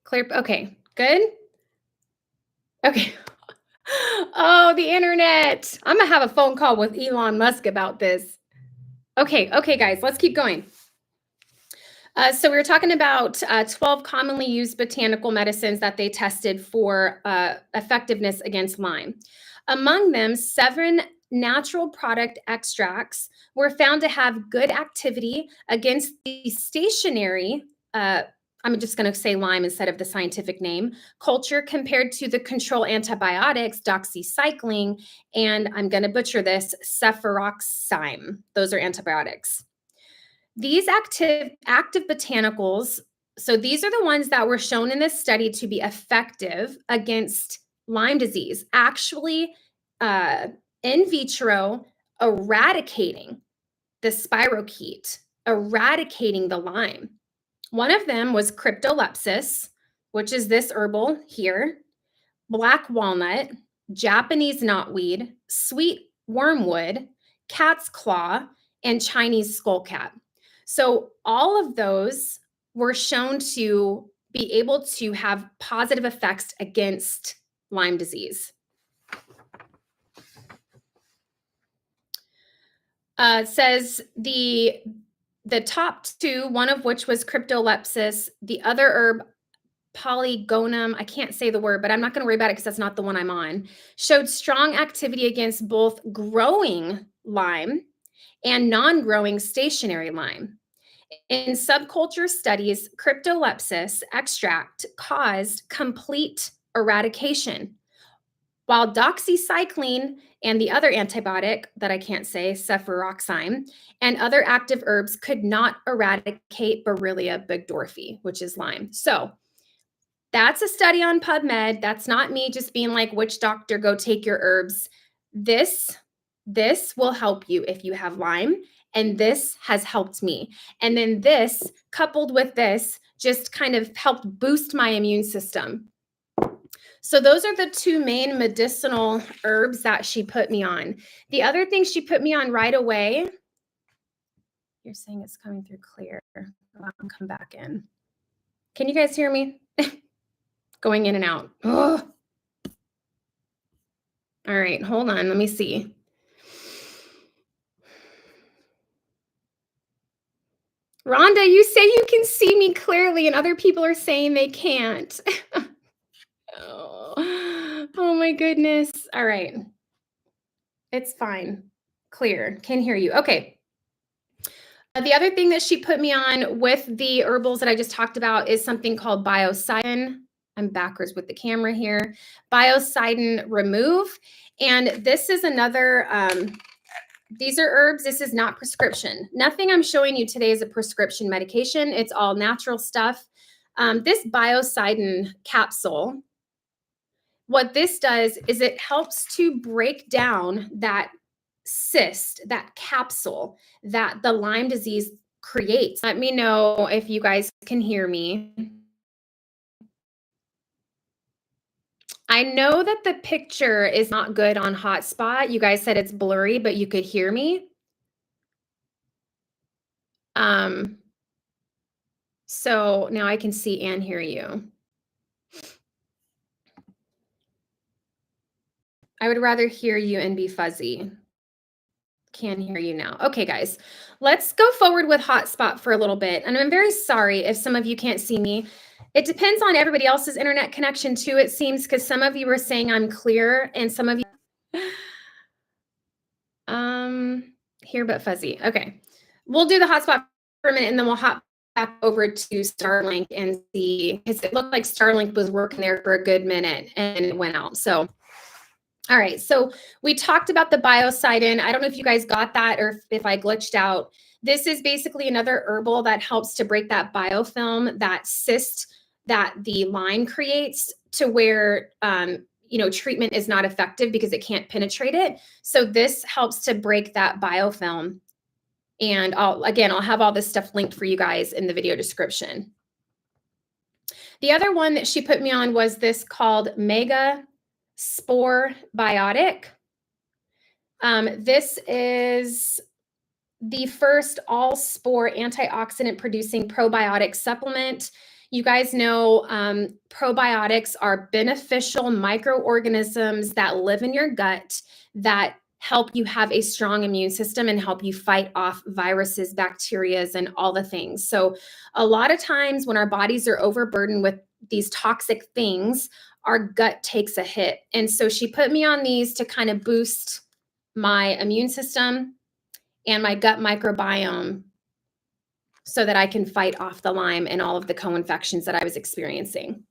Clear. Okay, good. Okay. Oh, the internet. I'm gonna have a phone call with Elon Musk about this. Okay, guys, let's keep going. So we were talking about 12 commonly used botanical medicines that they tested for effectiveness against Lyme. Among them, 7 natural product extracts were found to have good activity against the stationary, I'm just going to say Lyme instead of the scientific name, culture compared to the control antibiotics, doxycycline, and I'm going to butcher this, cefuroxime. Those are antibiotics. These active botanicals, so these are the ones that were shown in this study to be effective against Lyme disease, actually in vitro eradicating the spirochete, eradicating the Lyme. One of them was cryptolepsis, which is this herbal here, black walnut, Japanese knotweed, sweet wormwood, cat's claw, and Chinese skullcap. So all of those were shown to be able to have positive effects against Lyme disease. It says the top 2, one of which was cryptolepsis, the other herb, polygonum, I can't say the word, but I'm not going to worry about it because that's not the one I'm on, showed strong activity against both growing Lyme and non-growing stationary Lyme. In subculture studies, cryptolepsis extract caused complete eradication, while doxycycline and the other antibiotic that I can't say, cefuroxime, and other active herbs could not eradicate Borrelia burgdorferi, which is Lyme. So that's a study on PubMed. That's not me just being like, which doctor, go take your herbs. This will help you if you have Lyme, and this has helped me. And then this, coupled with this, just kind of helped boost my immune system. So those are the 2 main medicinal herbs that she put me on. The other thing she put me on right away, you're saying it's coming through clear. I'll come back in. Can you guys hear me? Going in and out. Ugh. All right, hold on. Let me see. Rhonda, you say you can see me clearly and other people are saying they can't. Oh my goodness. All right. It's fine. Clear. Can hear you. Okay. The other thing that she put me on with the herbals that I just talked about is something called biocidin. I'm backwards with the camera here. Biocidin remove. And this is another, these are herbs. This is not prescription. Nothing I'm showing you today is a prescription medication. It's all natural stuff. This biocidin capsule, what this does is it helps to break down that cyst, that capsule that the Lyme disease creates. Let me know if you guys can hear me. I know that the picture is not good on hotspot. You guys said it's blurry, but you could hear me. So now I can see and hear you. I would rather hear you and be fuzzy. Can hear you now. Okay, guys, let's go forward with hotspot for a little bit. And I'm very sorry if some of you can't see me. It depends on everybody else's internet connection too, it seems, because some of you were saying I'm clear and some of you here but fuzzy. Okay, we'll do the hotspot for a minute and then we'll hop back over to Starlink and see, because it looked like Starlink was working there for a good minute and it went out. So all right, so we talked about the biocidin. I don't know if you guys got that or if I glitched out. This is basically another herbal that helps to break that biofilm, that cyst that the Lyme creates, to where treatment is not effective because it can't penetrate it. So this helps to break that biofilm. And I'll have all this stuff linked for you guys in the video description. The other one that she put me on was this called Mega Spore Biotic. This is the first all spore antioxidant producing probiotic supplement. You guys know probiotics are beneficial microorganisms that live in your gut that help you have a strong immune system and help you fight off viruses, bacterias, and all the things. So a lot of times when our bodies are overburdened with these toxic things, our gut takes a hit. And so she put me on these to kind of boost my immune system and my gut microbiome so that I can fight off the Lyme and all of the co-infections that I was experiencing.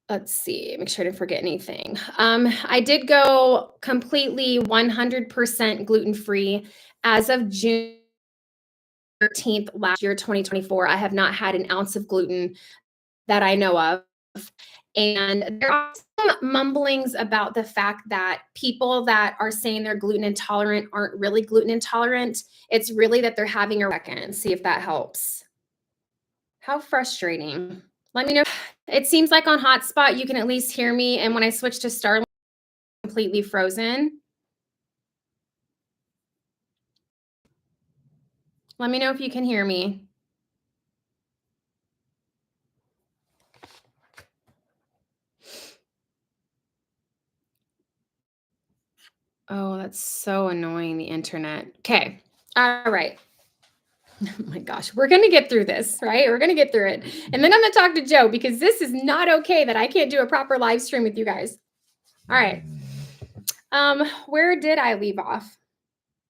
Let's see, make sure I didn't forget anything. I did go completely 100% gluten-free as of June 13th last year, 2024. I have not had an ounce of gluten that I know of. And there are some mumblings about the fact that people that are saying they're gluten intolerant aren't really gluten intolerant. It's really that they're having a second. See if that helps. How frustrating. Let me know. It seems like on hotspot, you can at least hear me. And when I switch to Starlink, completely frozen. Let me know if you can hear me. Oh, that's so annoying, the internet. Okay. All right. Oh my gosh, we're going to get through this, right? We're going to get through it. And then I'm going to talk to Joe because this is not okay that I can't do a proper live stream with you guys. All right. Where did I leave off?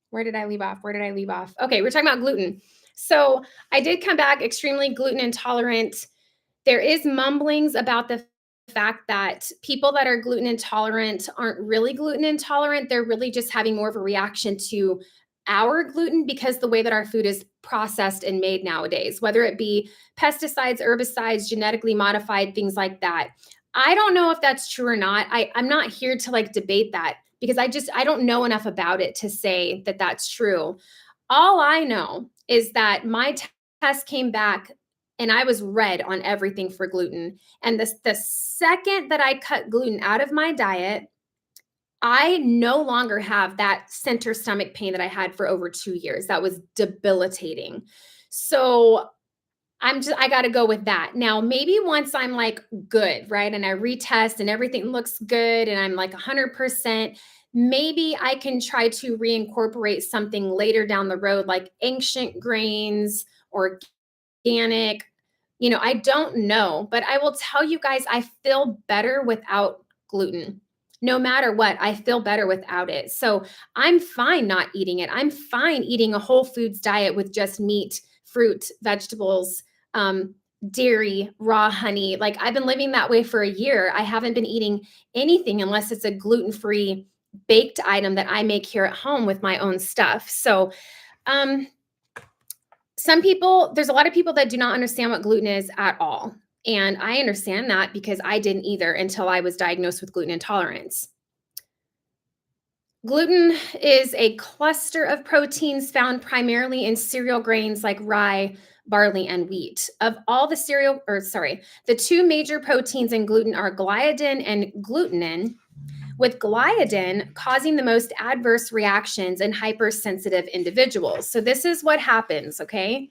Where did I leave off? Okay, we're talking about gluten. So I did come back extremely gluten intolerant. There is mumblings about the fact that people that are gluten intolerant aren't really gluten intolerant. They're really just having more of a reaction to our gluten because the way that our food is processed and made nowadays, whether it be pesticides, herbicides, genetically modified, things like that. I don't know if that's true or not. I'm not here to like debate that because I don't know enough about it to say that that's true. All I know is that my test came back and I was red on everything for gluten. And the second that I cut gluten out of my diet, I no longer have that center stomach pain that I had for over 2 years. That was debilitating. So I got to go with that. Now, maybe once I'm like good, right? And I retest and everything looks good and I'm like 100%, maybe I can try to reincorporate something later down the road, like ancient grains, organic. I don't know, but I will tell you guys, I feel better without gluten. No matter what, I feel better without it. So I'm fine not eating it. I'm fine eating a whole foods diet with just meat, fruit, vegetables, dairy, raw honey. Like I've been living that way for a year. I haven't been eating anything unless it's a gluten-free baked item that I make here at home with my own stuff. So, there's a lot of people that do not understand what gluten is at all. And I understand that because I didn't either until I was diagnosed with gluten intolerance. Gluten is a cluster of proteins found primarily in cereal grains like rye, barley, and wheat. Of all the the two major proteins in gluten are gliadin and glutenin, with gliadin causing the most adverse reactions in hypersensitive individuals. So this is what happens, okay?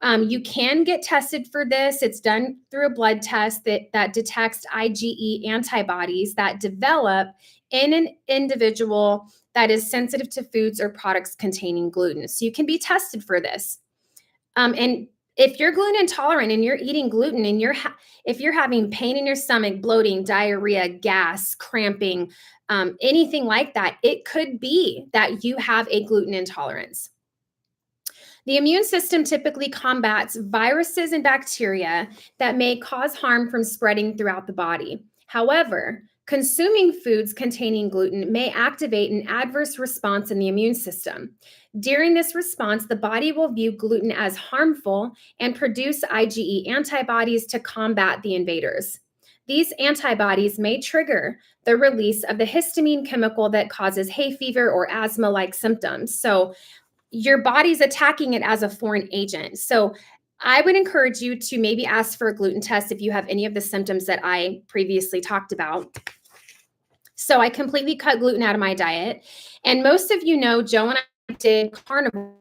You can get tested for this. It's done through a blood test that detects IgE antibodies that develop in an individual that is sensitive to foods or products containing gluten. So you can be tested for this. And if you're gluten intolerant and you're eating gluten and if you're having pain in your stomach, bloating, diarrhea, gas, cramping, anything like that, it could be that you have a gluten intolerance. The immune system typically combats viruses and bacteria that may cause harm from spreading throughout the body. However, consuming foods containing gluten may activate an adverse response in the immune system. During this response, the body will view gluten as harmful and produce IgE antibodies to combat the invaders. These antibodies may trigger the release of the histamine chemical that causes hay fever or asthma-like symptoms. So your body's attacking it as a foreign agent. So I would encourage you to maybe ask for a gluten test if you have any of the symptoms that I previously talked about. So I completely cut gluten out of my diet. And most of you know, Joe and I did carnivore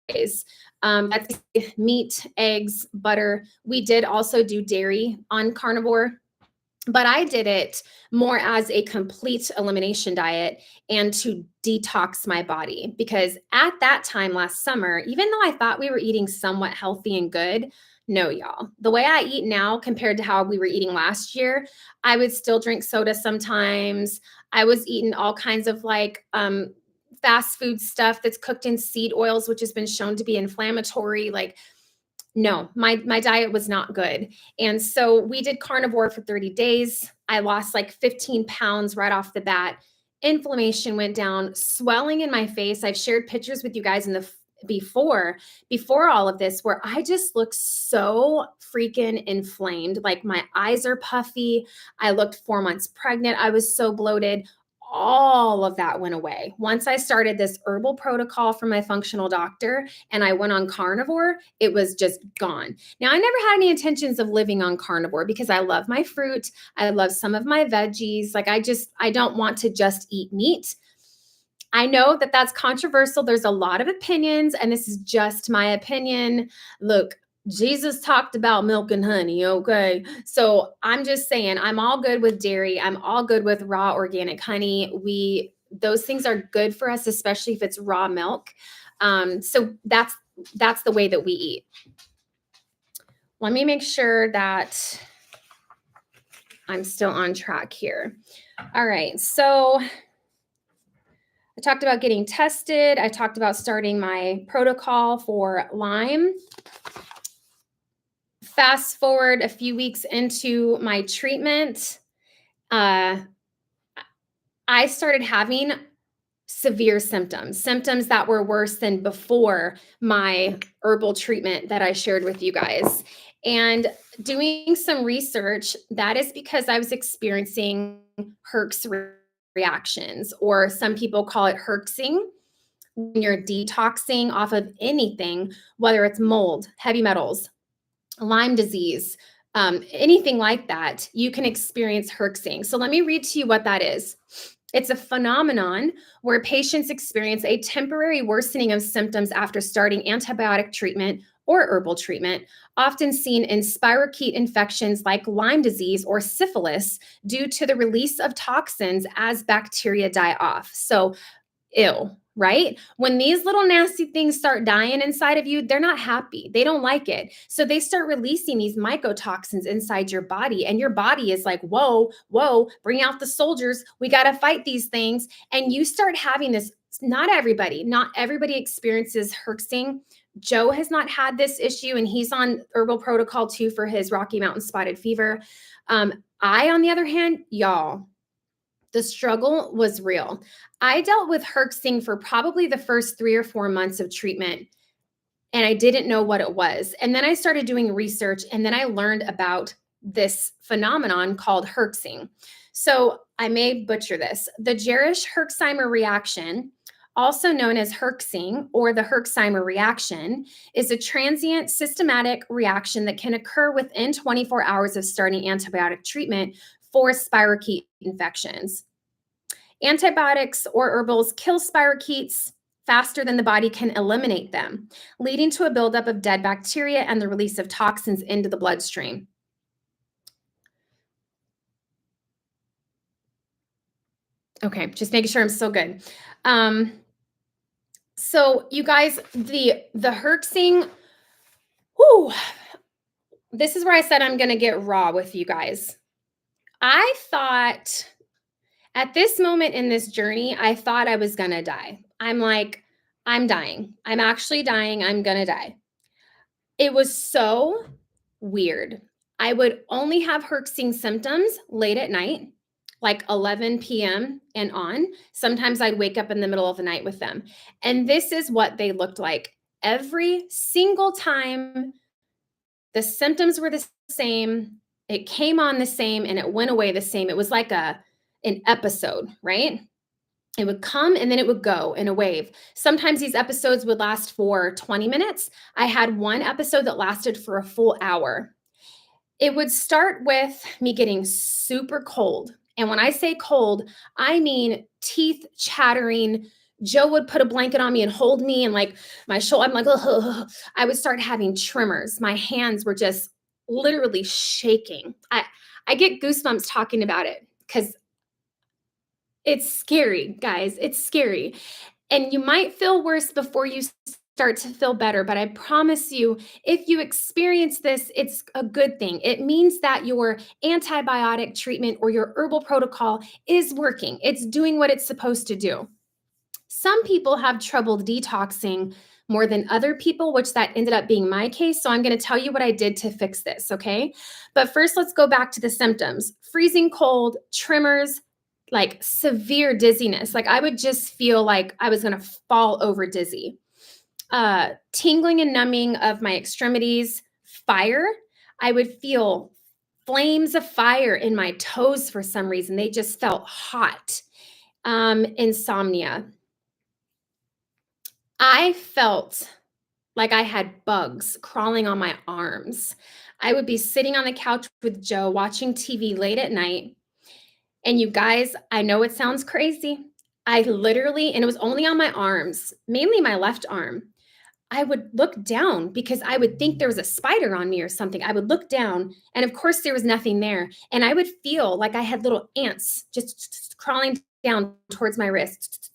days. That's meat, eggs, butter. We did also do dairy on carnivore. But I did it more as a complete elimination diet and to detox my body, because at that time last summer, even though I thought we were eating somewhat healthy and good, no, y'all. The way I eat now compared to how we were eating last year, I would still drink soda sometimes. I was eating all kinds of like fast food stuff that's cooked in seed oils, which has been shown to be inflammatory. Like, no, my diet was not good. And so we did carnivore for 30 days. I lost like 15 pounds right off the bat. Inflammation went down, swelling in my face. I've shared pictures with you guys in the before all of this, where I just look so freaking inflamed. Like my eyes are puffy. I looked 4 months pregnant. I was so bloated. All of that went away. Once I started this herbal protocol from my functional doctor and I went on carnivore, it was just gone. Now, I never had any intentions of living on carnivore because I love my fruit. I love some of my veggies. Like I don't want to just eat meat. I know that that's controversial. There's a lot of opinions, and this is just my opinion. Look, Jesus talked about milk and honey, okay? So I'm just saying, I'm all good with dairy. I'm all good with raw organic honey. Those things are good for us, especially if it's raw milk. So that's the way that we eat. Let me make sure that I'm still on track here. All right, so I talked about getting tested. I talked about starting my protocol for Lyme. Fast forward a few weeks into my treatment, I started having severe symptoms that were worse than before my herbal treatment that I shared with you guys. And doing some research, that is because I was experiencing reactions, or some people call it herxing. When you're detoxing off of anything, whether it's mold, heavy metals, Lyme disease, anything like that, you can experience herxing. So let me read to you what that is. It's a phenomenon where patients experience a temporary worsening of symptoms after starting antibiotic treatment or herbal treatment, often seen in spirochete infections like Lyme disease or syphilis, due to the release of toxins as bacteria die off. So, ew, right? When these little nasty things start dying inside of you, they're not happy. They don't like it. So they start releasing these mycotoxins inside your body. And your body is like, whoa, bring out the soldiers. We got to fight these things. And you start having this. Not everybody experiences herxing. Joe has not had this issue, and he's on herbal protocol too for his Rocky Mountain spotted fever. I, on the other hand, y'all, the struggle was real. I dealt with herxing for probably the first 3 or 4 months of treatment, and I didn't know what it was. And then I started doing research, and then I learned about this phenomenon called herxing. So I may butcher this. The Jerisch-Herxheimer reaction, also known as herxing or the Herxheimer reaction, is a transient systematic reaction that can occur within 24 hours of starting antibiotic treatment for spirochete infections. Antibiotics or herbals kill spirochetes faster than the body can eliminate them, leading to a buildup of dead bacteria and the release of toxins into the bloodstream. Okay, just making sure I'm still good. So you guys, the herxing, whoo, this is where I said I'm going to get raw with you guys. I thought at this moment in this journey, I thought I was going to die. I'm like, I'm dying. I'm actually dying. I'm going to die. It was so weird. I would only have herxing symptoms late at night, like 11 p.m. and on. Sometimes I'd wake up in the middle of the night with them. And this is what they looked like. Every single time, the symptoms were the same. It came on the same and it went away the same. It was like an episode, right? It would come and then it would go in a wave. Sometimes these episodes would last for 20 minutes. I had one episode that lasted for a full hour. It would start with me getting super cold. And when I say cold, I mean teeth chattering. Joe would put a blanket on me and hold me, and like my shoulder, I'm like, ugh. I would start having tremors. My hands were just literally shaking. I get goosebumps talking about it because it's scary, guys. It's scary. And you might feel worse before you start to feel better. But I promise you, if you experience this, it's a good thing. It means that your antibiotic treatment or your herbal protocol is working, it's doing what it's supposed to do. Some people have trouble detoxing more than other people, which that ended up being my case. So I'm going to tell you what I did to fix this, okay? But first, let's go back to the symptoms: freezing cold, tremors, like severe dizziness. Like I would just feel like I was going to fall over dizzy. Tingling and numbing of my extremities, fire. I would feel flames of fire in my toes for some reason. They just felt hot. Insomnia. I felt like I had bugs crawling on my arms. I would be sitting on the couch with Joe watching TV late at night. And you guys, I know it sounds crazy. I literally, and it was only on my arms, mainly my left arm. I would look down because I would think there was a spider on me or something. I would look down, and of course, there was nothing there. And I would feel like I had little ants just crawling down towards my wrist.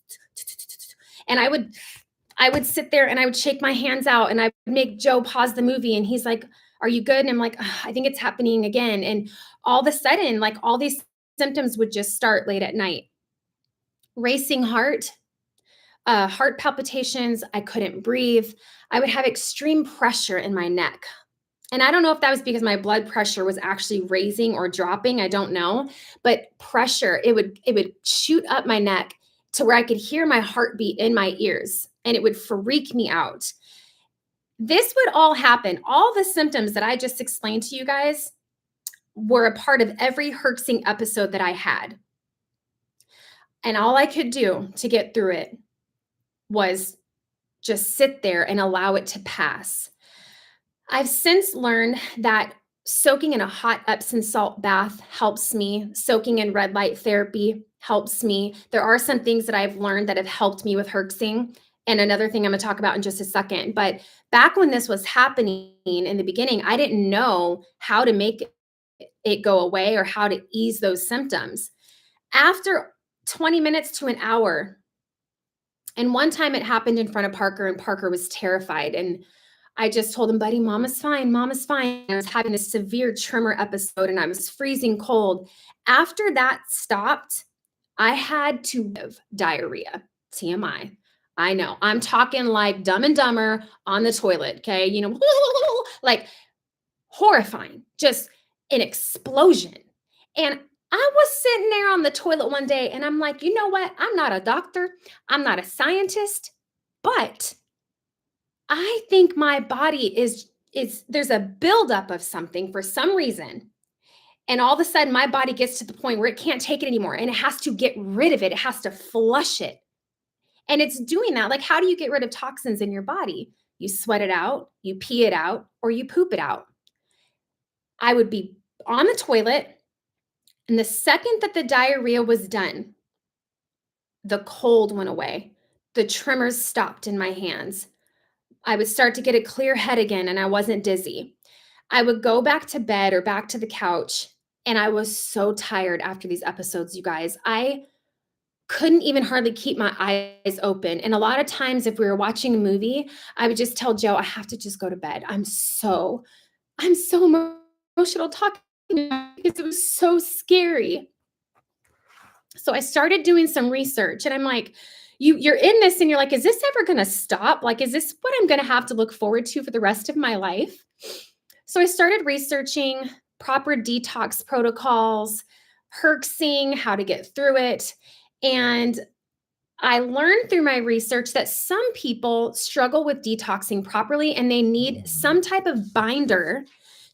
And I would sit there and I would shake my hands out, and I would make Joe pause the movie, and he's like, "Are you good?" And I'm like, "I think it's happening again." And all of a sudden, like all these symptoms would just start late at night. Racing heart, heart palpitations. I couldn't breathe. I would have extreme pressure in my neck. And I don't know if that was because my blood pressure was actually raising or dropping. I don't know. But pressure, it would shoot up my neck to where I could hear my heartbeat in my ears, and it would freak me out. This would all happen. All the symptoms that I just explained to you guys were a part of every herxing episode that I had. And all I could do to get through it was just sit there and allow it to pass. I've since learned that soaking in a hot Epsom salt bath helps me. Soaking in red light therapy helps me. There are some things that I've learned that have helped me with herxing. And another thing I'm going to talk about in just a second. But back when this was happening in the beginning, I didn't know how to make it go away or how to ease those symptoms. After 20 minutes to an hour, and one time it happened in front of Parker, and Parker was terrified. And I just told him, "Buddy, mama's fine. Mama's fine." I was having a severe tremor episode and I was freezing cold. After that stopped, I had to have diarrhea. TMI. I know. I'm talking like Dumb and Dumber on the toilet. Okay. You know, like horrifying, just an explosion. And I was sitting there on the toilet one day and I'm like, you know what? I'm not a doctor, I'm not a scientist, but I think my body is there's a buildup of something for some reason. And all of a sudden, my body gets to the point where it can't take it anymore and it has to get rid of it. It has to flush it. And it's doing that. Like, how do you get rid of toxins in your body? You sweat it out, you pee it out, or you poop it out. I would be on the toilet, and the second that the diarrhea was done, the cold went away. The tremors stopped in my hands. I would start to get a clear head again, and I wasn't dizzy. I would go back to bed or back to the couch, and I was so tired after these episodes, you guys. I couldn't even hardly keep my eyes open. And a lot of times, if we were watching a movie, I would just tell Joe, "I have to just go to bed. I'm so emotional talking about it because it was so scary." So I started doing some research, and I'm like, you're in this and you're like, is this ever going to stop? Like, is this what I'm going to have to look forward to for the rest of my life? So I started researching proper detox protocols, herxing, how to get through it. And I learned through my research that some people struggle with detoxing properly and they need some type of binder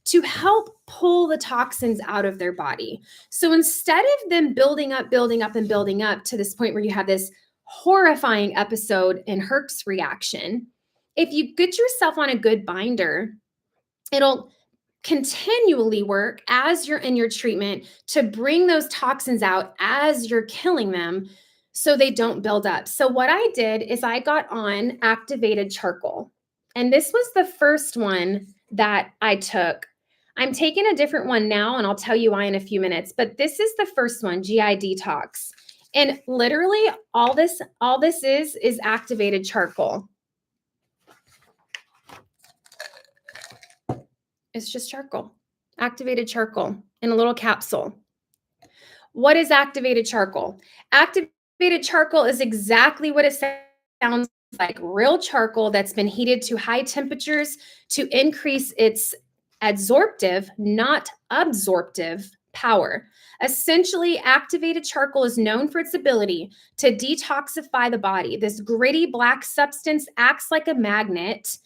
to help pull the toxins out of their body. So instead of them building up, building up, and building up to this point where you have this horrifying episode and herx reaction, if you get yourself on a good binder, it'll continually work as you're in your treatment to bring those toxins out as you're killing them so they don't build up. So what I did is I got on activated charcoal. And this was the first one that I took. I'm taking a different one now, and I'll tell you why in a few minutes, but this is the first one, GI Detox. And literally all this is activated charcoal. It's just charcoal, activated charcoal in a little capsule. What is activated charcoal? Activated charcoal is exactly what it sounds like, real charcoal that's been heated to high temperatures to increase its adsorptive, not absorptive power. Essentially, activated charcoal is known for its ability to detoxify the body. This gritty black substance acts like a magnet,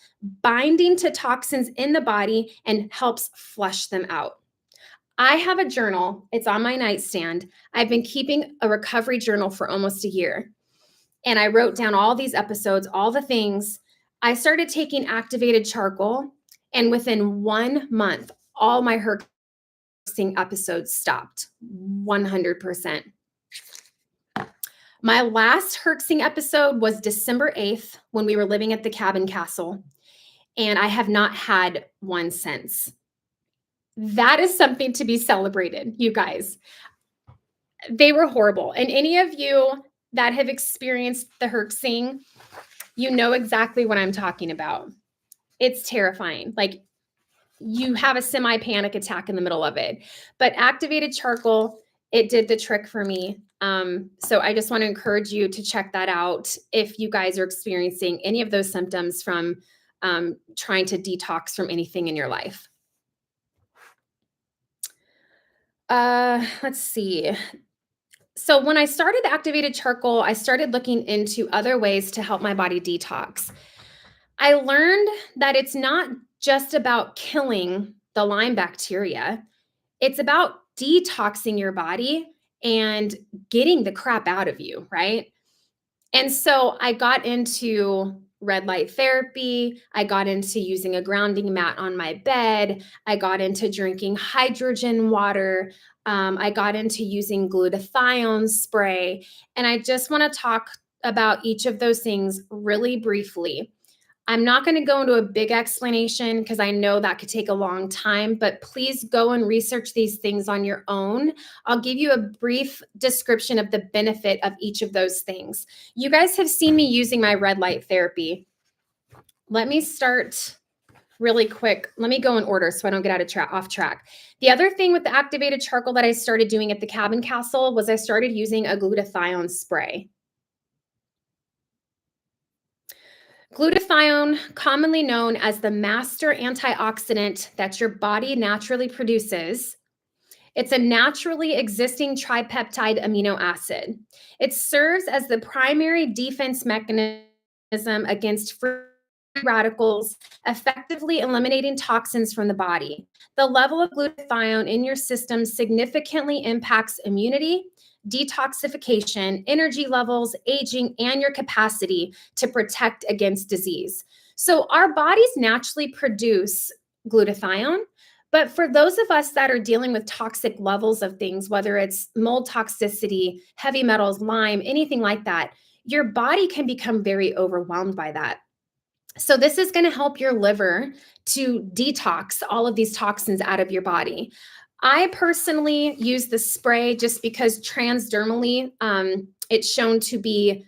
binding to toxins in the body and helps flush them out. I have a journal. It's on my nightstand. I've been keeping a recovery journal for almost a year. And I wrote down all these episodes, all the things. I started taking activated charcoal, and within 1 month, all my herxing episodes stopped 100%. My last herxing episode was December 8th when we were living at the cabin castle, and I have not had one since. That is something to be celebrated, you guys. They were horrible. And any of you that have experienced the herxing, you know exactly what I'm talking about. It's terrifying. Like, you have a semi-panic attack in the middle of it. But activated charcoal, it did the trick for me. So I just want to encourage you to check that out if you guys are experiencing any of those symptoms from trying to detox from anything in your life. Let's see. So when I started the activated charcoal, I started looking into other ways to help my body detox. I learned that it's not just about killing the Lyme bacteria. It's about detoxing your body and getting the crap out of you, right? And so I got into red light therapy. I got into using a grounding mat on my bed. I got into drinking hydrogen water. I got into using glutathione spray. And I just want to talk about each of those things really briefly. I'm not going to go into a big explanation because I know that could take a long time, but please go and research these things on your own. I'll give you a brief description of the benefit of each of those things. You guys have seen me using my red light therapy. Let me start really quick. Let me go in order so I don't get off track. The other thing with the activated charcoal that I started doing at the cabin castle was I started using a glutathione spray. Glutathione, commonly known as the master antioxidant that your body naturally produces. It's a naturally existing tripeptide amino acid. It serves as the primary defense mechanism against free radicals, effectively eliminating toxins from the body. The level of glutathione in your system significantly impacts immunity, detoxification, energy levels, aging, and your capacity to protect against disease. So our bodies naturally produce glutathione, but for those of us that are dealing with toxic levels of things, whether it's mold toxicity, heavy metals, Lyme, anything like that, your body can become very overwhelmed by that. So this is going to help your liver to detox all of these toxins out of your body. I personally use the spray just because transdermally, it's shown to be,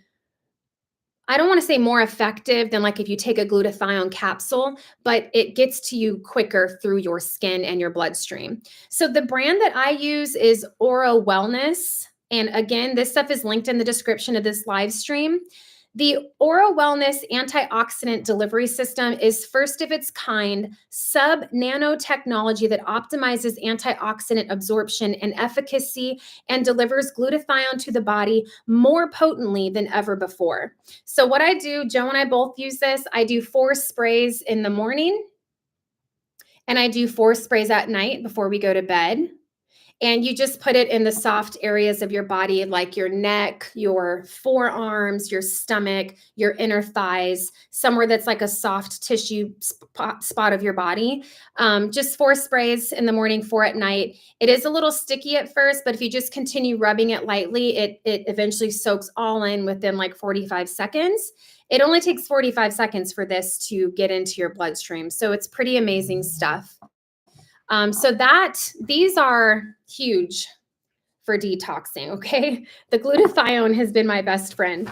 I don't want to say more effective than like if you take a glutathione capsule, but it gets to you quicker through your skin and your bloodstream. So the brand that I use is Oro Wellness. And again, this stuff is linked in the description of this live stream. The Oro Wellness antioxidant delivery system is first of its kind sub-nanotechnology that optimizes antioxidant absorption and efficacy and delivers glutathione to the body more potently than ever before. So what I do, Joe and I both use this. I do 4 sprays in the morning and I do 4 sprays at night before we go to bed. And you just put it in the soft areas of your body, like your neck, your forearms, your stomach, your inner thighs, somewhere that's like a soft tissue spot of your body. Just 4 sprays in the morning, 4 at night. It is a little sticky at first, but if you just continue rubbing it lightly, it eventually soaks all in within like 45 seconds. It only takes 45 seconds for this to get into your bloodstream. So it's pretty amazing stuff. These are huge for detoxing, okay? The glutathione has been my best friend.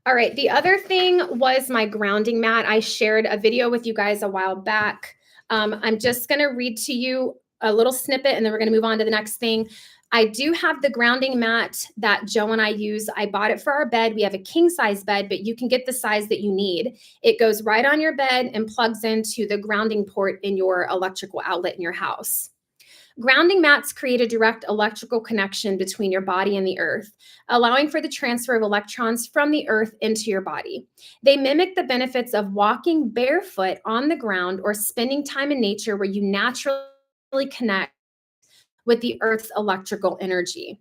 All right, the other thing was my grounding mat. I shared a video with you guys a while back. I'm just gonna read to you a little snippet and then we're gonna move on to the next thing. I do have the grounding mat that Joe and I use. I bought it for our bed. We have a king size bed, but you can get the size that you need. It goes right on your bed and plugs into the grounding port in your electrical outlet in your house. Grounding mats create a direct electrical connection between your body and the earth, allowing for the transfer of electrons from the earth into your body. They mimic the benefits of walking barefoot on the ground or spending time in nature where you naturally connect with the earth's electrical energy.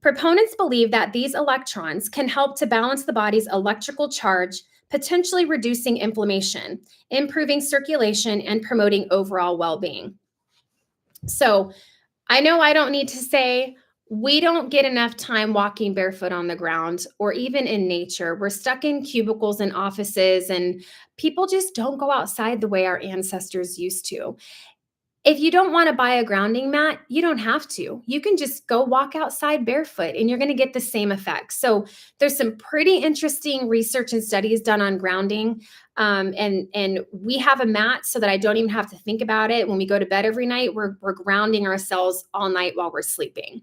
Proponents believe that these electrons can help to balance the body's electrical charge, potentially reducing inflammation, improving circulation, and promoting overall well-being. So I know I don't need to say we don't get enough time walking barefoot on the ground or even in nature. We're stuck in cubicles and offices, and people just don't go outside the way our ancestors used to. If you don't want to buy a grounding mat, you don't have to. You can just go walk outside barefoot and you're going to get the same effects. So there's some pretty interesting research and studies done on grounding. And we have a mat so that I don't even have to think about it. When we go to bed every night, we're grounding ourselves all night while we're sleeping.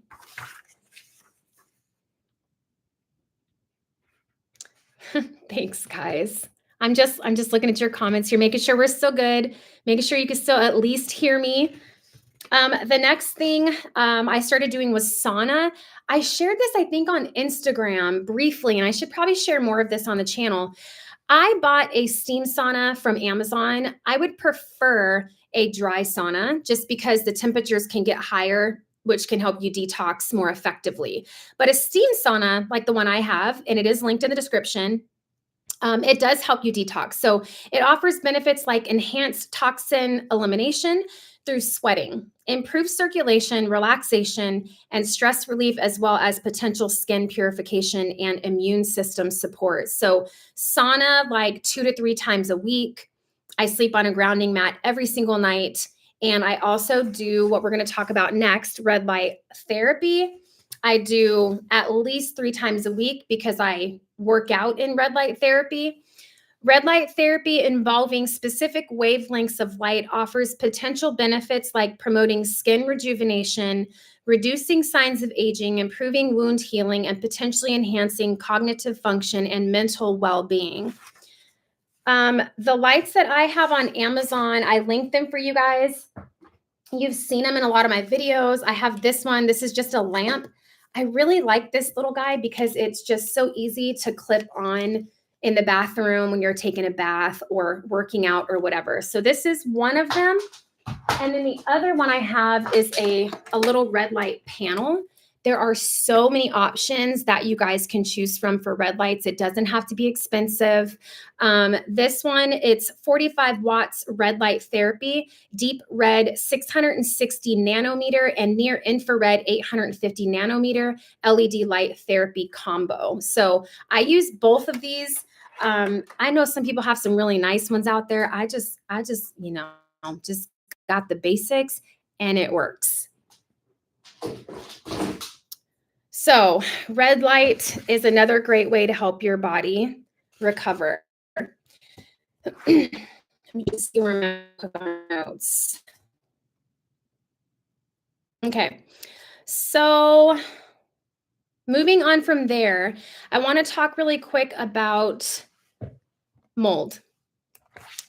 Thanks, guys. I'm just looking at your comments here, making sure we're still good, making sure you can still at least hear me. The next thing I started doing was sauna. I shared this, I think, on Instagram briefly, and I should probably share more of this on the channel. I bought a steam sauna from Amazon. I would prefer a dry sauna just because the temperatures can get higher, which can help you detox more effectively. But a steam sauna, like the one I have, and it is linked in the description, it does help you detox. So it offers benefits like enhanced toxin elimination through sweating, improved circulation, relaxation, and stress relief, as well as potential skin purification and immune system support. So sauna like 2 to 3 times a week. I sleep on a grounding mat every single night. And I also do what we're going to talk about next, red light therapy. I do at least 3 times a week because I work out in red light therapy. Red light therapy involving specific wavelengths of light offers potential benefits like promoting skin rejuvenation, reducing signs of aging, improving wound healing, and potentially enhancing cognitive function and mental well-being. The lights that I have on Amazon, I linked them for you guys. You've seen them in a lot of my videos. I have this one. This is just a lamp. I really like this little guy because it's just so easy to clip on in the bathroom when you're taking a bath or working out or whatever. So this is one of them. And then the other one I have is a little red light panel. There are so many options that you guys can choose from for red lights. It doesn't have to be expensive. This one, it's 45 watts red light therapy, deep red 660 nanometer and near infrared 850 nanometer LED light therapy combo. So I use both of these. I know some people have some really nice ones out there. I just, just got the basics and it works. So red light is another great way to help your body recover. Let me just see where my notes. Okay, so moving on from there, I want to talk really quick about mold.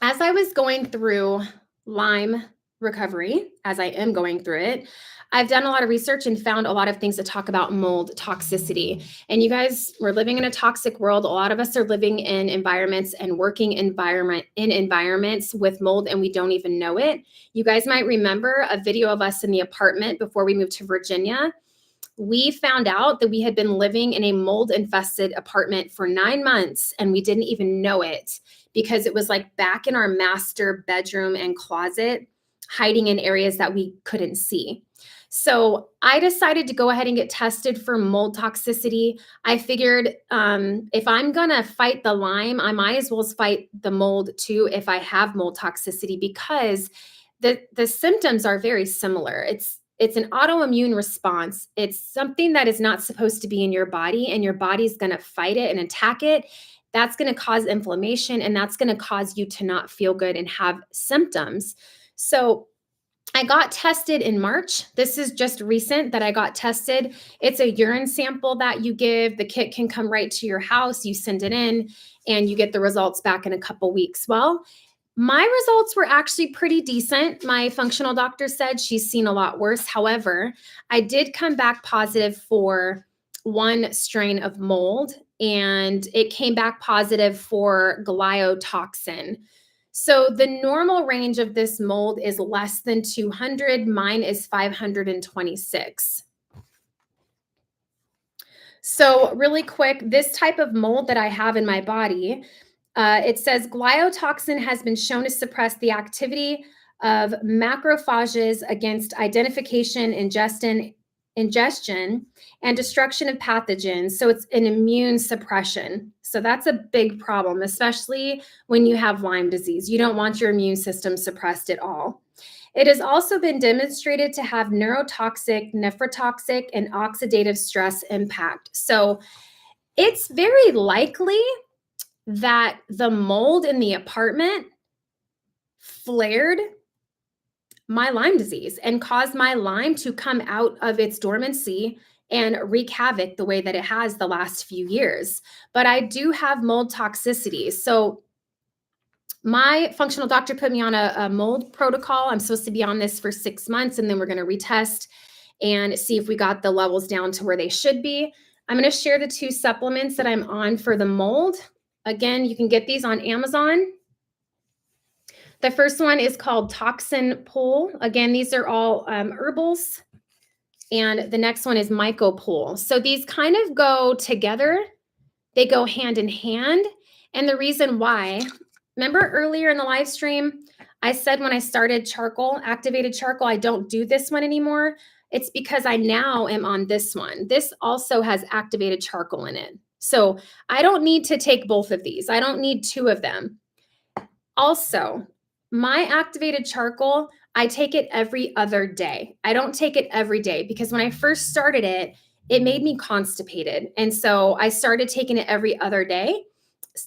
As I was going through Lyme recovery, as I am going through it, I've done a lot of research and found a lot of things that talk about mold toxicity. And you guys, we're living in a toxic world. A lot of us are living in environments and working environments with mold, and we don't even know it. You guys might remember a video of us in the apartment before we moved to Virginia. We found out that we had been living in a mold-infested apartment for 9 months, and we didn't even know it because it was like back in our master bedroom and closet, hiding in areas that we couldn't see. So I decided to go ahead and get tested for mold toxicity. I figured if I'm going to fight the Lyme, I might as well fight the mold too if I have mold toxicity, because the symptoms are very similar. It's an autoimmune response. It's something that is not supposed to be in your body, and your body's going to fight it and attack it. That's going to cause inflammation, and that's going to cause you to not feel good and have symptoms. So I got tested in March. This is just recent that I got tested. It's a urine sample that you give. The kit can come right to your house. You send it in and you get the results back in a couple weeks. Well, my results were actually pretty decent. My functional doctor said she's seen a lot worse. However, I did come back positive for one strain of mold, and it came back positive for gliotoxin. So the normal range of this mold is less than 200. Mine is 526. So really quick, this type of mold that I have in my body, it says gliotoxin has been shown to suppress the activity of macrophages against identification, ingestion, and destruction of pathogens. So it's an immune suppression. So that's a big problem, especially when you have Lyme disease. You don't want your immune system suppressed at all. It has also been demonstrated to have neurotoxic, nephrotoxic, and oxidative stress impact. So it's very likely that the mold in the apartment flared my Lyme disease and caused my Lyme to come out of its dormancy and wreak havoc the way that it has the last few years. But I do have mold toxicity. So my functional doctor put me on a mold protocol. I'm supposed to be on this for 6 months, and then we're going to retest and see if we got the levels down to where they should be. I'm going to share the 2 supplements that I'm on for the mold. Again, you can get these on Amazon. The first one is called Toxin Pull. Again, these are all herbals. And the next one is Myco Pull. So these kind of go together. They go hand in hand. And the reason why, remember earlier in the live stream, I said when I started charcoal, activated charcoal, I don't do this one anymore. It's because I now am on this one. This also has activated charcoal in it. So I don't need to take both of these. I don't need 2 of them. Also, my activated charcoal, I take it every other day. I don't take it every day because when I first started it, it made me constipated. And so I started taking it every other day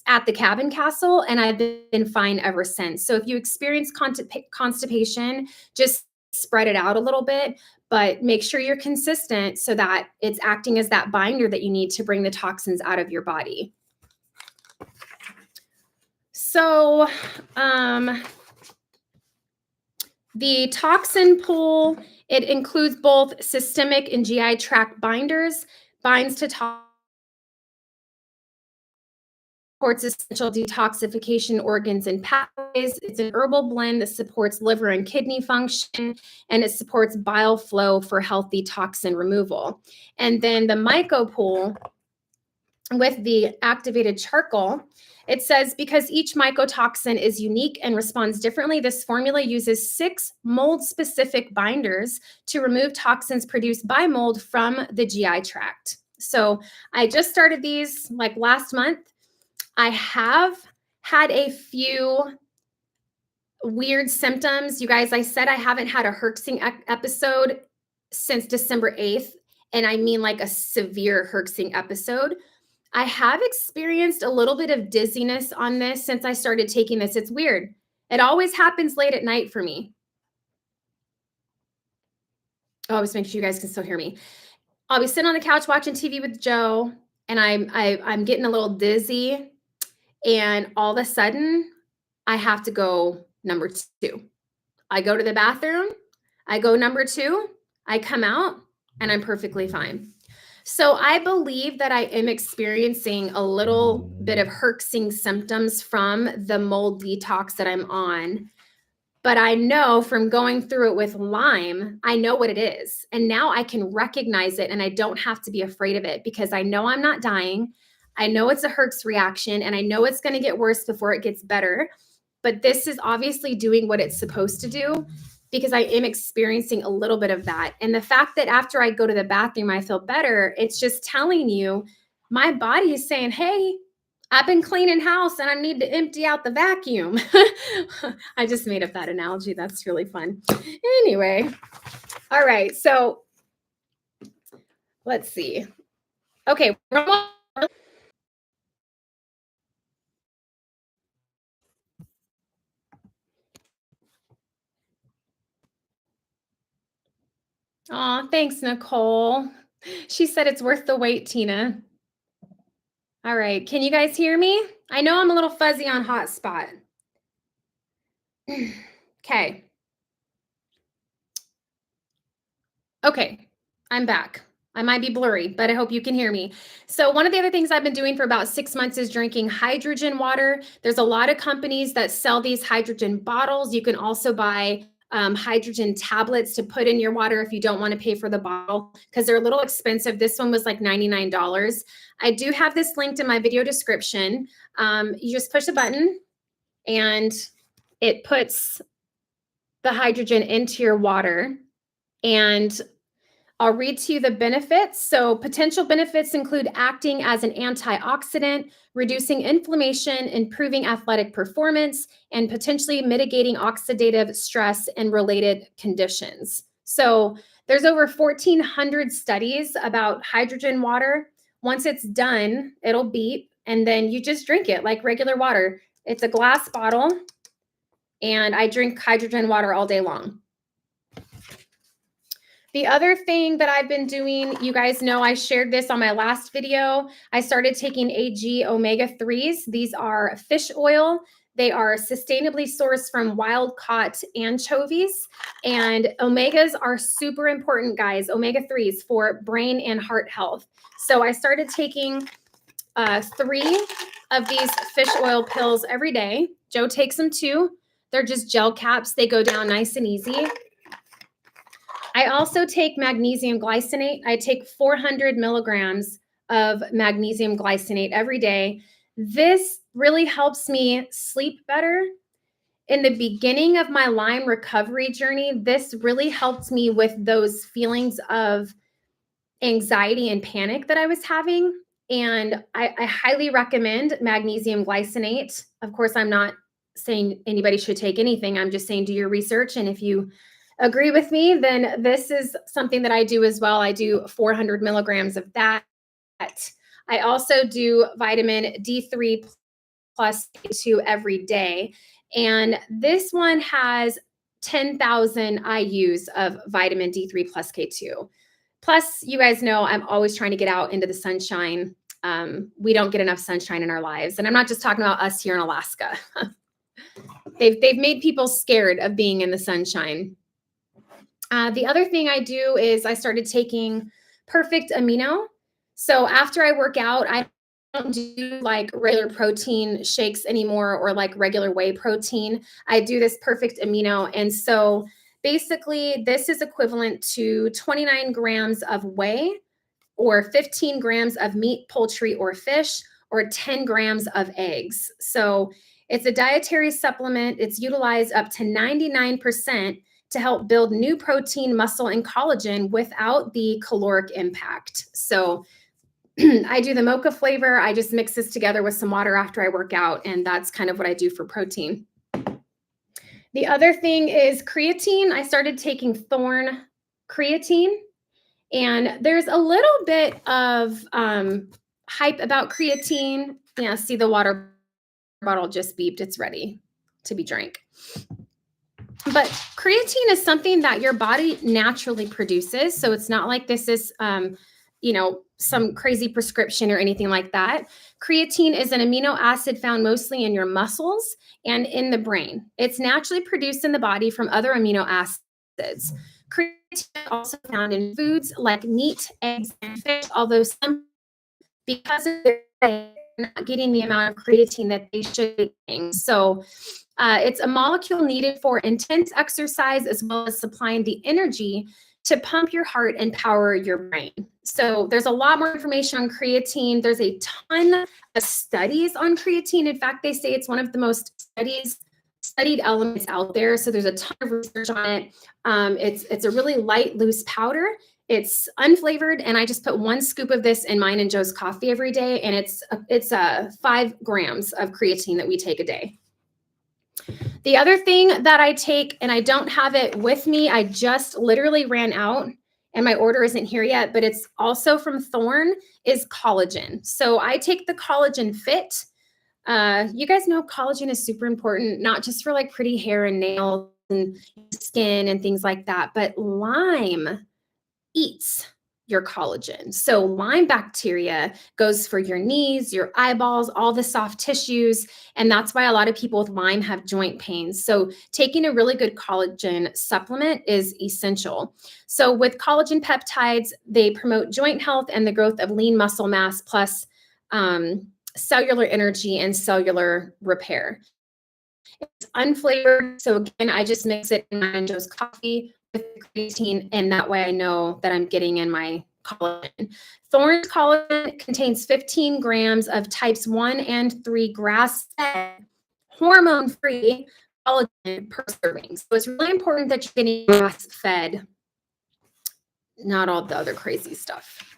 at the cabin castle, and I've been fine ever since. So if you experience constipation, just spread it out a little bit, but make sure you're consistent so that it's acting as that binder that you need to bring the toxins out of your body. So, the toxin pool, it includes both systemic and GI tract binders, binds to supports essential detoxification organs and pathways. It's an herbal blend that supports liver and kidney function, and it supports bile flow for healthy toxin removal. And then the Myco pool with the activated charcoal, it says, because each mycotoxin is unique and responds differently, this formula uses 6 mold-specific binders to remove toxins produced by mold from the GI tract. So I just started these like last month. I have had a few weird symptoms. You guys, I said I haven't had a herxing episode since December 8th, and I mean like a severe herxing episode. I have experienced a little bit of dizziness on this since I started taking this. It's weird. It always happens late at night for me. Oh, just make sure you guys can still hear me. I'll be sitting on the couch watching TV with Joe, and I'm getting a little dizzy, and all of a sudden, I have to go number 2. I go to the bathroom, I go number 2, I come out, and I'm perfectly fine. So I believe that I am experiencing a little bit of herxing symptoms from the mold detox that I'm on. But I know from going through it with Lyme, I know what it is. And now I can recognize it, and I don't have to be afraid of it because I know I'm not dying. I know it's a herx reaction, and I know it's going to get worse before it gets better. But this is obviously doing what it's supposed to do, because I am experiencing a little bit of that. And the fact that after I go to the bathroom, I feel better, it's just telling you my body is saying, hey, I've been cleaning house and I need to empty out the vacuum. I just made up that analogy. That's really fun. Anyway, all right. So let's see. Okay. Oh, thanks, Nicole. She said it's worth the wait, Tina. All right. Can you guys hear me? I know I'm a little fuzzy on hotspot. Okay. Okay. I'm back. I might be blurry, but I hope you can hear me. So one of the other things I've been doing for about 6 months is drinking hydrogen water. There's a lot of companies that sell these hydrogen bottles. You can also buy hydrogen tablets to put in your water if you don't want to pay for the bottle, because they're a little expensive. This one was like $99. I do have this linked in my video description. You just push a button and it puts the hydrogen into your water, and I'll read to you the benefits. So potential benefits include acting as an antioxidant, reducing inflammation, improving athletic performance, and potentially mitigating oxidative stress and related conditions. So there's over 1,400 studies about hydrogen water. Once it's done, it'll beep, and then you just drink it like regular water. It's a glass bottle, and I drink hydrogen water all day long. The other thing that I've been doing, you guys know I shared this on my last video. I started taking AG omega-3s. These are fish oil. They are sustainably sourced from wild-caught anchovies. And omegas are super important, guys, omega-3s for brain and heart health. So I started taking 3 of these fish oil pills every day. Joe takes them too. They're just gel caps. They go down nice and easy. I also take magnesium glycinate. I take 400 milligrams of magnesium glycinate every day. This really helps me sleep better. In the beginning of my Lyme recovery journey, this really helped me with those feelings of anxiety and panic that I was having. And I highly recommend magnesium glycinate. Of course, I'm not saying anybody should take anything. I'm just saying do your research. And if you agree with me, then this is something that I do as well. I do 400 milligrams of that. I also do vitamin D3 plus K2 every day. And this one has 10,000 IUs of vitamin D3 plus K2. Plus, you guys know I'm always trying to get out into the sunshine. We don't get enough sunshine in our lives. And I'm not just talking about us here in Alaska. They've made people scared of being in the sunshine. The other thing I do is I started taking Perfect Amino. So after I work out, I don't do like regular protein shakes anymore or like regular whey protein. I do this Perfect Amino. And so basically, this is equivalent to 29 grams of whey or 15 grams of meat, poultry, or fish, or 10 grams of eggs. So it's a dietary supplement. It's utilized up to 99% to help build new protein, muscle, and collagen without the caloric impact. So I do the mocha flavor. I just mix this together with some water after I work out, and that's kind of what I do for protein. The other thing is creatine. I started taking Thorne creatine, and there's a little bit of hype about creatine. Yeah, see the water bottle just beeped. It's ready to be drank. But creatine is something that your body naturally produces. So it's not like this is, some crazy prescription or anything like that. Creatine is an amino acid found mostly in your muscles and in the brain. It's naturally produced in the body from other amino acids. Creatine is also found in foods like meat, eggs, and fish, although some, because they're not getting the amount of creatine that they should be getting. So it's a molecule needed for intense exercise as well as supplying the energy to pump your heart and power your brain. So there's a lot more information on creatine. There's a ton of studies on creatine. In fact, they say it's one of the most studied elements out there. So there's a ton of research on it. It's a really light, loose powder. It's unflavored, and I just put 1 scoop of this in mine and Joe's coffee every day, and it's 5 grams of creatine that we take a day. The other thing that I take, and I don't have it with me, I just literally ran out, and my order isn't here yet, but it's also from Thorne, is collagen. So I take the Collagen Fit. You guys know collagen is super important, not just for like pretty hair and nails and skin and things like that, but Lyme eats your collagen. So Lyme bacteria goes for your knees, your eyeballs, all the soft tissues. And that's why a lot of people with Lyme have joint pains. So taking a really good collagen supplement is essential. So with collagen peptides, they promote joint health and the growth of lean muscle mass, plus cellular energy and cellular repair. It's unflavored. So again, I just mix it in my Joe's coffee with creatine, and that way I know that I'm getting in my collagen. Thorne's collagen contains 15 grams of types 1 and 3 grass-fed, hormone-free collagen per serving. So it's really important that you're getting grass-fed, not all the other crazy stuff.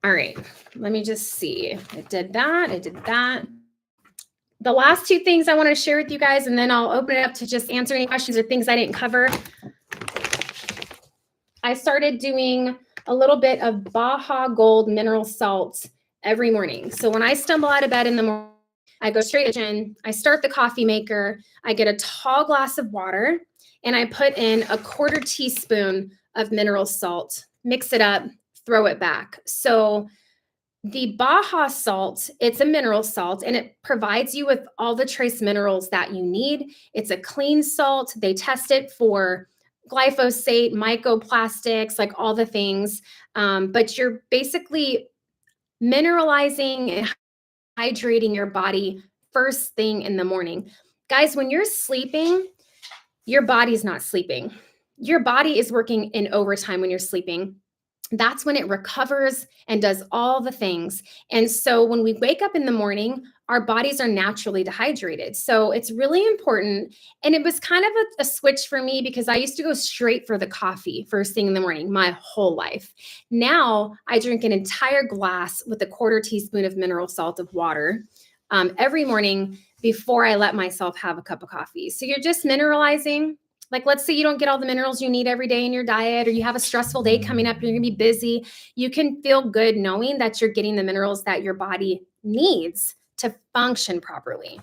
All right, let me just see. I did that. The last 2 things I want to share with you guys, and then I'll open it up to just answer any questions or things I didn't cover. I started doing a little bit of Baja Gold mineral salts every morning. So when I stumble out of bed in the morning, I go straight to the kitchen, I start the coffee maker, I get a tall glass of water, and I put in a 1/4 teaspoon of mineral salt, mix it up, throw it back. So the Baja salt, it's a mineral salt, and it provides you with all the trace minerals that you need. It's a clean salt. They test it for glyphosate, microplastics, like all the things. But you're basically mineralizing and hydrating your body first thing in the morning. Guys, when you're sleeping, your body's not sleeping. Your body is working in overtime when you're sleeping. That's when it recovers and does all the things. And so when we wake up in the morning, our bodies are naturally dehydrated. So it's really important. And it was kind of a switch for me because I used to go straight for the coffee first thing in the morning my whole life. Now I drink an entire glass with a 1/4 teaspoon of mineral salt of water every morning before I let myself have a cup of coffee. So you're just mineralizing. Like, let's say you don't get all the minerals you need every day in your diet, or you have a stressful day coming up, you're going to be busy. You can feel good knowing that you're getting the minerals that your body needs to function properly.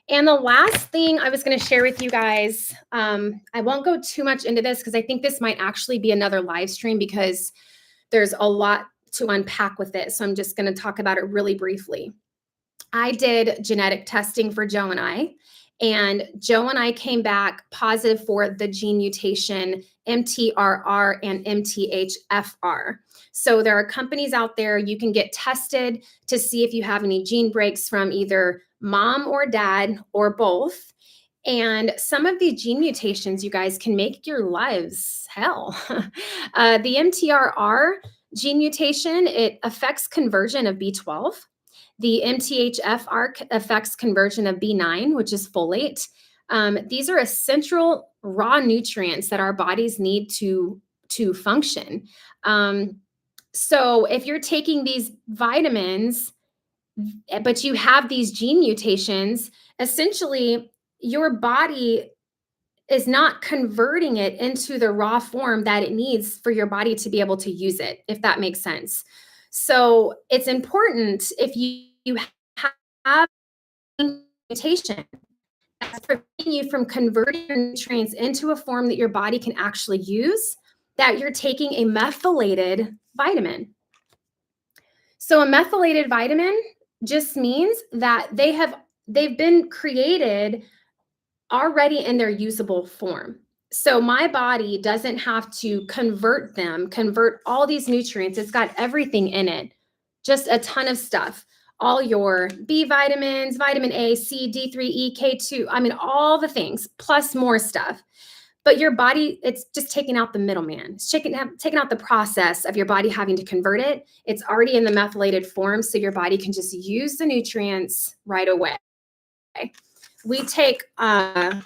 And the last thing I was going to share with you guys, I won't go too much into this because I think this might actually be another live stream because there's a lot to unpack with it. So I'm just going to talk about it really briefly. I did genetic testing for Joe and I came back positive for the gene mutation MTRR and MTHFR. So there are companies out there you can get tested to see if you have any gene breaks from either mom or dad or both. And some of these gene mutations, you guys, can make your lives hell. The MTRR gene mutation, it affects conversion of B12. The MTHFR affects conversion of B9, which is folate. These are essential raw nutrients that our bodies need to function. So if you're taking these vitamins, but you have these gene mutations, essentially your body is not converting it into the raw form that it needs for your body to be able to use it, if that makes sense. So it's important if you have a mutation that's preventing you from converting your nutrients into a form that your body can actually use, that you're taking a methylated vitamin. So a methylated vitamin just means that they've been created already in their usable form. So my body doesn't have to convert all these nutrients. It's got everything in it, just a ton of stuff. All your B vitamins, vitamin A, C, D3, E, K2, I mean, all the things, plus more stuff. But your body, it's just taking out the middleman. It's taking out the process of your body having to convert it. It's already in the methylated form, so your body can just use the nutrients right away. We take 4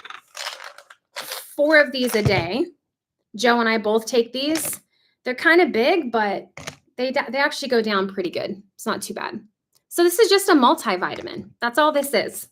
of these a day. Joe and I both take these. They're kind of big, but they actually go down pretty good. It's not too bad. So this is just a multivitamin. That's all this is.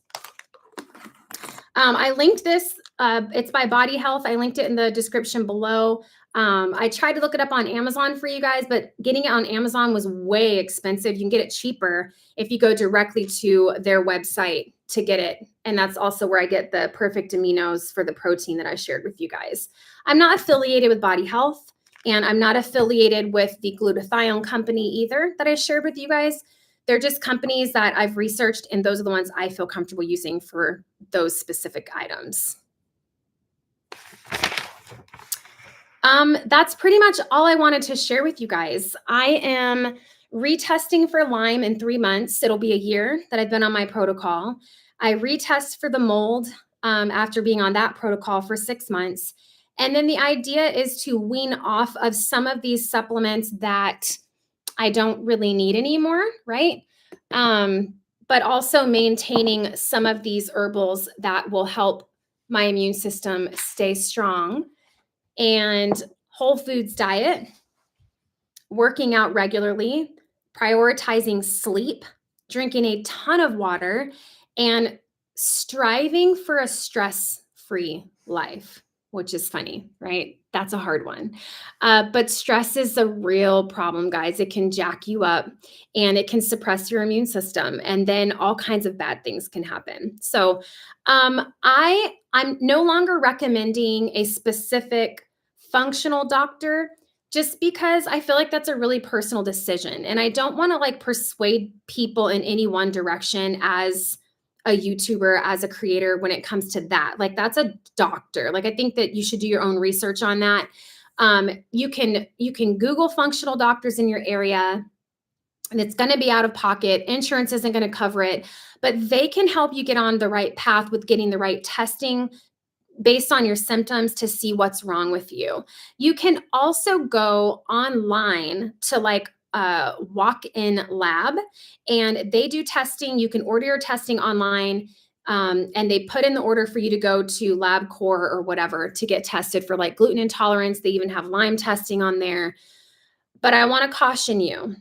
I linked this. It's by Body Health. I linked it in the description below. I tried to look it up on Amazon for you guys, but getting it on Amazon was way expensive. You can get it cheaper if you go directly to their website to get it. And that's also where I get the perfect aminos for the protein that I shared with you guys. I'm not affiliated with Body Health, and I'm not affiliated with the glutathione company either that I shared with you guys. They're just companies that I've researched, and those are the ones I feel comfortable using for those specific items. That's pretty much all I wanted to share with you guys. I am retesting for Lyme in 3 months. It'll be a year that I've been on my protocol. I retest for the mold after being on that protocol for 6 months. And then the idea is to wean off of some of these supplements that I don't really need anymore, right? But also maintaining some of these herbals that will help my immune system stay strong. And whole foods diet, working out regularly, prioritizing sleep, drinking a ton of water, and striving for a stress-free life, which is funny, right? That's a hard one. But stress is a real problem, guys. It can jack you up and it can suppress your immune system. And then all kinds of bad things can happen. So I'm no longer recommending a specific functional doctor just because I feel like that's a really personal decision. And I don't want to like persuade people in any one direction as a YouTuber, as a creator when it comes to that. Like that's a doctor. Like I think that you should do your own research on that. You can Google functional doctors in your area, and it's going to be out of pocket. Insurance isn't going to cover it, but they can help you get on the right path with getting the right testing based on your symptoms to see what's wrong with you. You can also go online to like walk-in lab, and they do testing. You can order your testing online, and they put in the order for you to go to LabCorp or whatever to get tested for like gluten intolerance. They even have Lyme testing on there. But I want to caution you.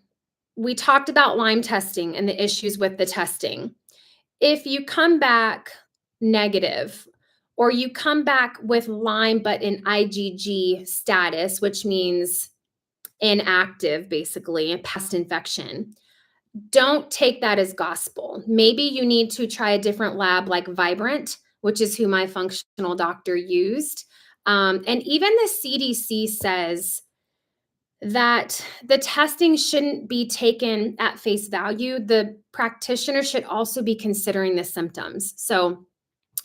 We talked about Lyme testing and the issues with the testing. If you come back negative, or you come back with Lyme but in IgG status, which means inactive, basically, a past infection, don't take that as gospel. Maybe you need to try a different lab like Vibrant, which is who my functional doctor used. And even the CDC says that the testing shouldn't be taken at face value. The practitioner should also be considering the symptoms. So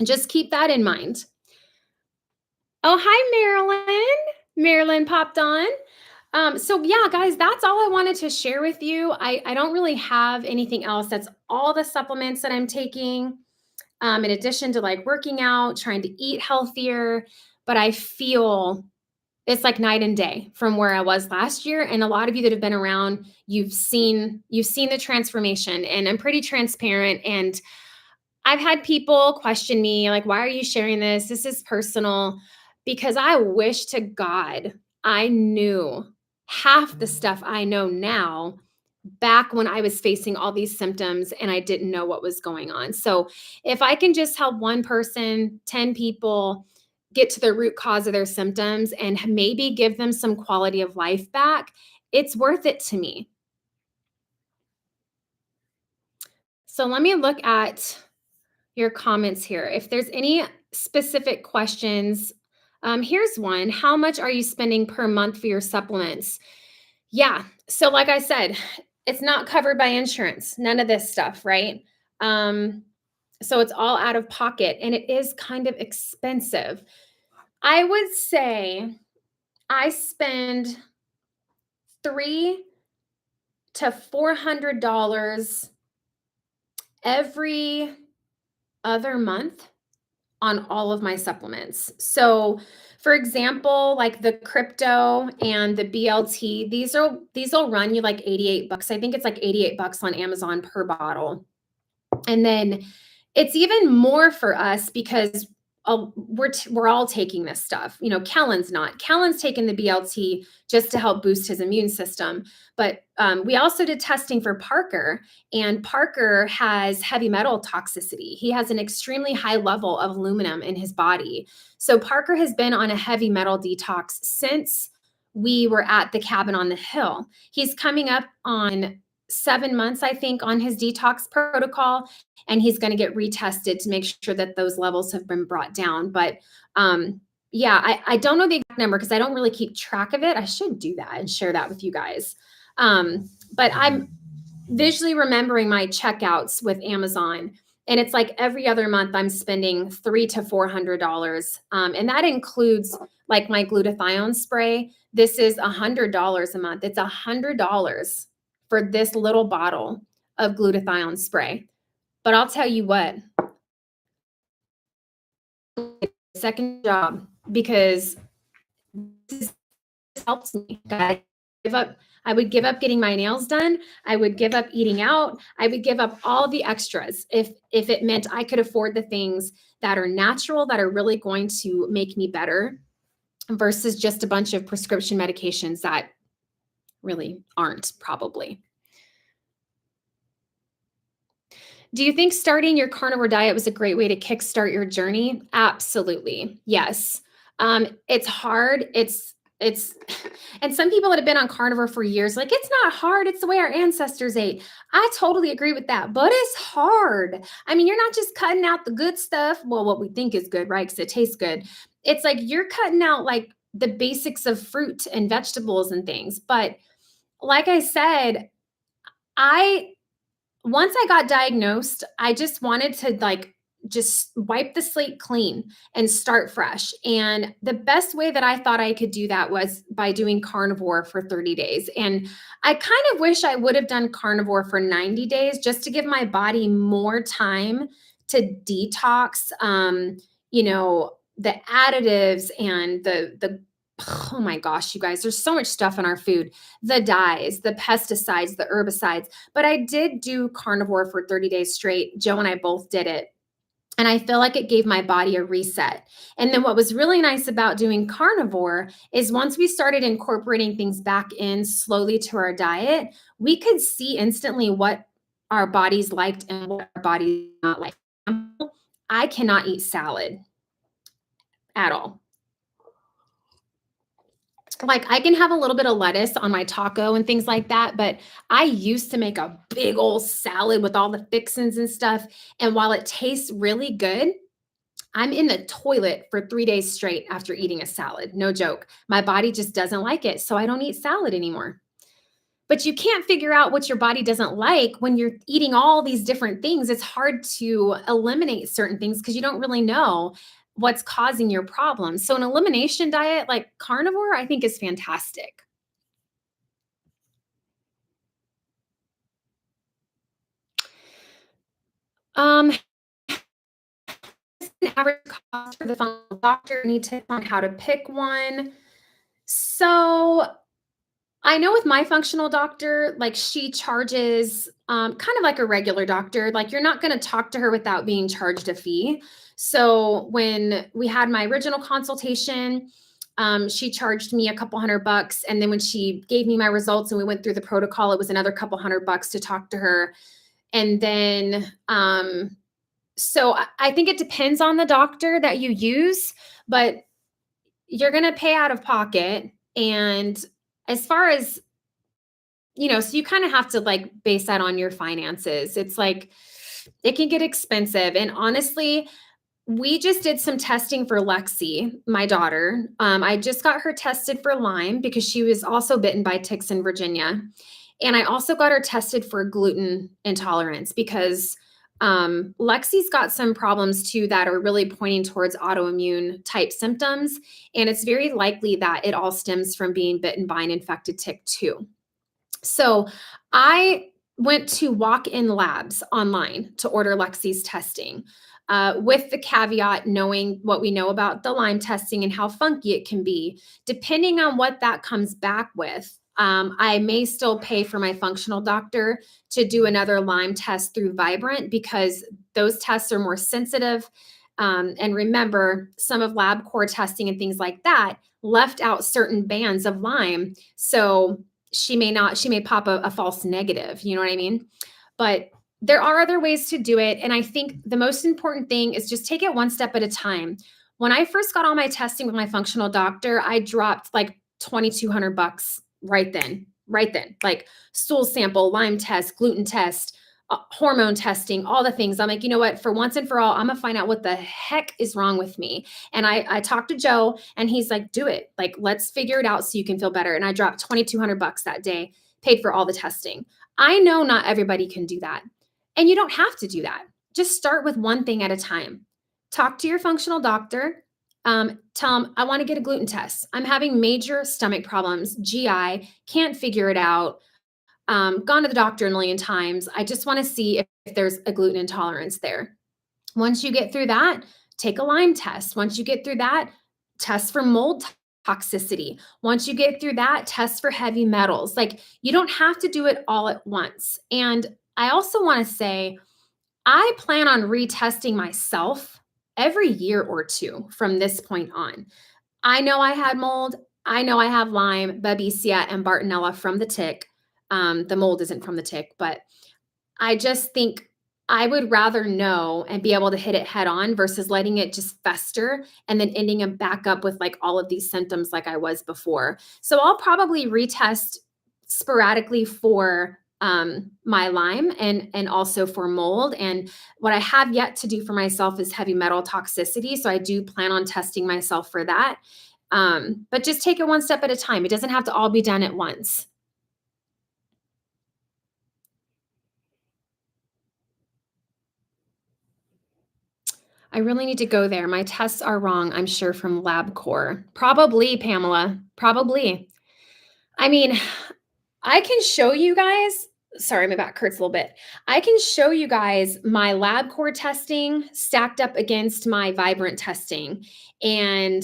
just keep that in mind. Oh, hi, Marilyn. Marilyn popped on. So yeah, guys, that's all I wanted to share with you. I don't really have anything else. That's all the supplements that I'm taking, in addition to like working out, trying to eat healthier. But I feel it's like night and day from where I was last year. And a lot of you that have been around, you've seen the transformation, and I'm pretty transparent. And I've had people question me, like, why are you sharing this? This is personal. Because I wish to God I knew half the stuff I know now back when I was facing all these symptoms and I didn't know what was going on. So if I can just help one person, 10 people get to the root cause of their symptoms and maybe give them some quality of life back, it's worth it to me. So let me look at your comments here. If there's any specific questions, here's one. How much are you spending per month for your supplements? Yeah. So like I said, it's not covered by insurance. None of this stuff, right? So it's all out of pocket, and it is kind of expensive. I would say I spend $300 to $400 every other month on all of my supplements. So for example, like the crypto and the BLT, these will run you like $88. I think it's like $88 on Amazon per bottle. And then it's even more for us because we're all taking this stuff. You know, Kellen's not. Kellen's taking the BLT just to help boost his immune system. But we also did testing for Parker, and Parker has heavy metal toxicity. He has an extremely high level of aluminum in his body. So Parker has been on a heavy metal detox since we were at the cabin on the hill. He's coming up on 7 months, I think, on his detox protocol, and he's going to get retested to make sure that those levels have been brought down. But yeah, I don't know the exact number because I don't really keep track of it. I should do that and share that with you guys. But I'm visually remembering my checkouts with Amazon, and it's like every other month I'm spending $300 to $400, and that includes like my glutathione spray. This is $100 a month. It's $100 for this little bottle of glutathione spray. But I'll tell you what, second job, because this helps me. I would give up getting my nails done. I would give up eating out. I would give up all the extras if it meant I could afford the things that are natural, that are really going to make me better, versus just a bunch of prescription medications that really aren't, probably. Do you think starting your carnivore diet was a great way to kickstart your journey? Absolutely. Yes. It's hard. And some people that have been on carnivore for years, like, it's not hard. It's the way our ancestors ate. I totally agree with that, but it's hard. I mean, you're not just cutting out the good stuff. Well, what we think is good, right? Because it tastes good. It's like you're cutting out like the basics of fruit and vegetables and things. But like I said, once I got diagnosed, I just wanted to like just wipe the slate clean and start fresh. And the best way that I thought I could do that was by doing carnivore for 30 days. And I kind of wish I would have done carnivore for 90 days just to give my body more time to detox, the additives and the oh my gosh, you guys, there's so much stuff in our food, the dyes, the pesticides, the herbicides. But I did do carnivore for 30 days straight. Joe and I both did it. And I feel like it gave my body a reset. And then what was really nice about doing carnivore is once we started incorporating things back in slowly to our diet, we could see instantly what our bodies liked and what our bodies not like. I cannot eat salad at all. Like, I can have a little bit of lettuce on my taco and things like that, but I used to make a big old salad with all the fixins and stuff. And while it tastes really good, I'm in the toilet for 3 days straight after eating a salad. No joke. My body just doesn't like it. So I don't eat salad anymore. But you can't figure out what your body doesn't like when you're eating all these different things. It's hard to eliminate certain things because you don't really know what's causing your problems. So an elimination diet like carnivore, I think, is fantastic. Um, an average cost for the functional doctor. Any tips on how to pick one? So I know with my functional doctor, like, she charges kind of like a regular doctor. Like, you're not going to talk to her without being charged a fee. So when we had my original consultation, she charged me a couple $100. And then when she gave me my results and we went through the protocol, it was another couple $100 to talk to her. And then, so I think it depends on the doctor that you use, but you're going to pay out of pocket. And as far as, so you kind of have to like base that on your finances. It's like, it can get expensive. And honestly, we just did some testing for Lexi, my daughter. I just got her tested for Lyme because she was also bitten by ticks in Virginia. And I also got her tested for gluten intolerance because Lexi's got some problems too that are really pointing towards autoimmune type symptoms. And it's very likely that it all stems from being bitten by an infected tick too. So I went to walk-in labs online to order Lexi's testing, with the caveat knowing what we know about the Lyme testing and how funky it can be. Depending on what that comes back with, I may still pay for my functional doctor to do another Lyme test through Vibrant because those tests are more sensitive. And remember, some of LabCorp testing and things like that left out certain bands of Lyme. So she may pop a false negative. You know what I mean? But there are other ways to do it. And I think the most important thing is just take it one step at a time. When I first got all my testing with my functional doctor, I dropped like $2,200 right then, like stool sample, Lyme test, gluten test, hormone testing, all the things. I'm like, you know what? For once and for all, I'm gonna find out what the heck is wrong with me. And I talked to Joe, and he's like, do it. Like, let's figure it out so you can feel better. And I dropped $2,200 that day, paid for all the testing. I know not everybody can do that, and you don't have to do that. Just start with one thing at a time. Talk to your functional doctor. Tell them, I want to get a gluten test. I'm having major stomach problems, GI, can't figure it out. Gone to the doctor a million times. I just want to see if there's a gluten intolerance there. Once you get through that, take a Lyme test. Once you get through that, test for mold toxicity. Once you get through that, test for heavy metals. Like, you don't have to do it all at once. And I also want to say, I plan on retesting myself every year or two from this point on. I know I had mold. I know I have Lyme, Babesia, and Bartonella from the tick. The mold isn't from the tick, but I just think I would rather know and be able to hit it head on versus letting it just fester and then ending up back up with like all of these symptoms like I was before. So I'll probably retest sporadically for my Lyme and also for mold. And what I have yet to do for myself is heavy metal toxicity. So I do plan on testing myself for that. But just take it one step at a time. It doesn't have to all be done at once. I really need to go there. My tests are wrong, I'm sure, from LabCorp. Probably, Pamela. Probably. I mean, I can show you guys. Sorry, my back hurts a little bit. I can show you guys my LabCorp testing stacked up against my Vibrant testing. And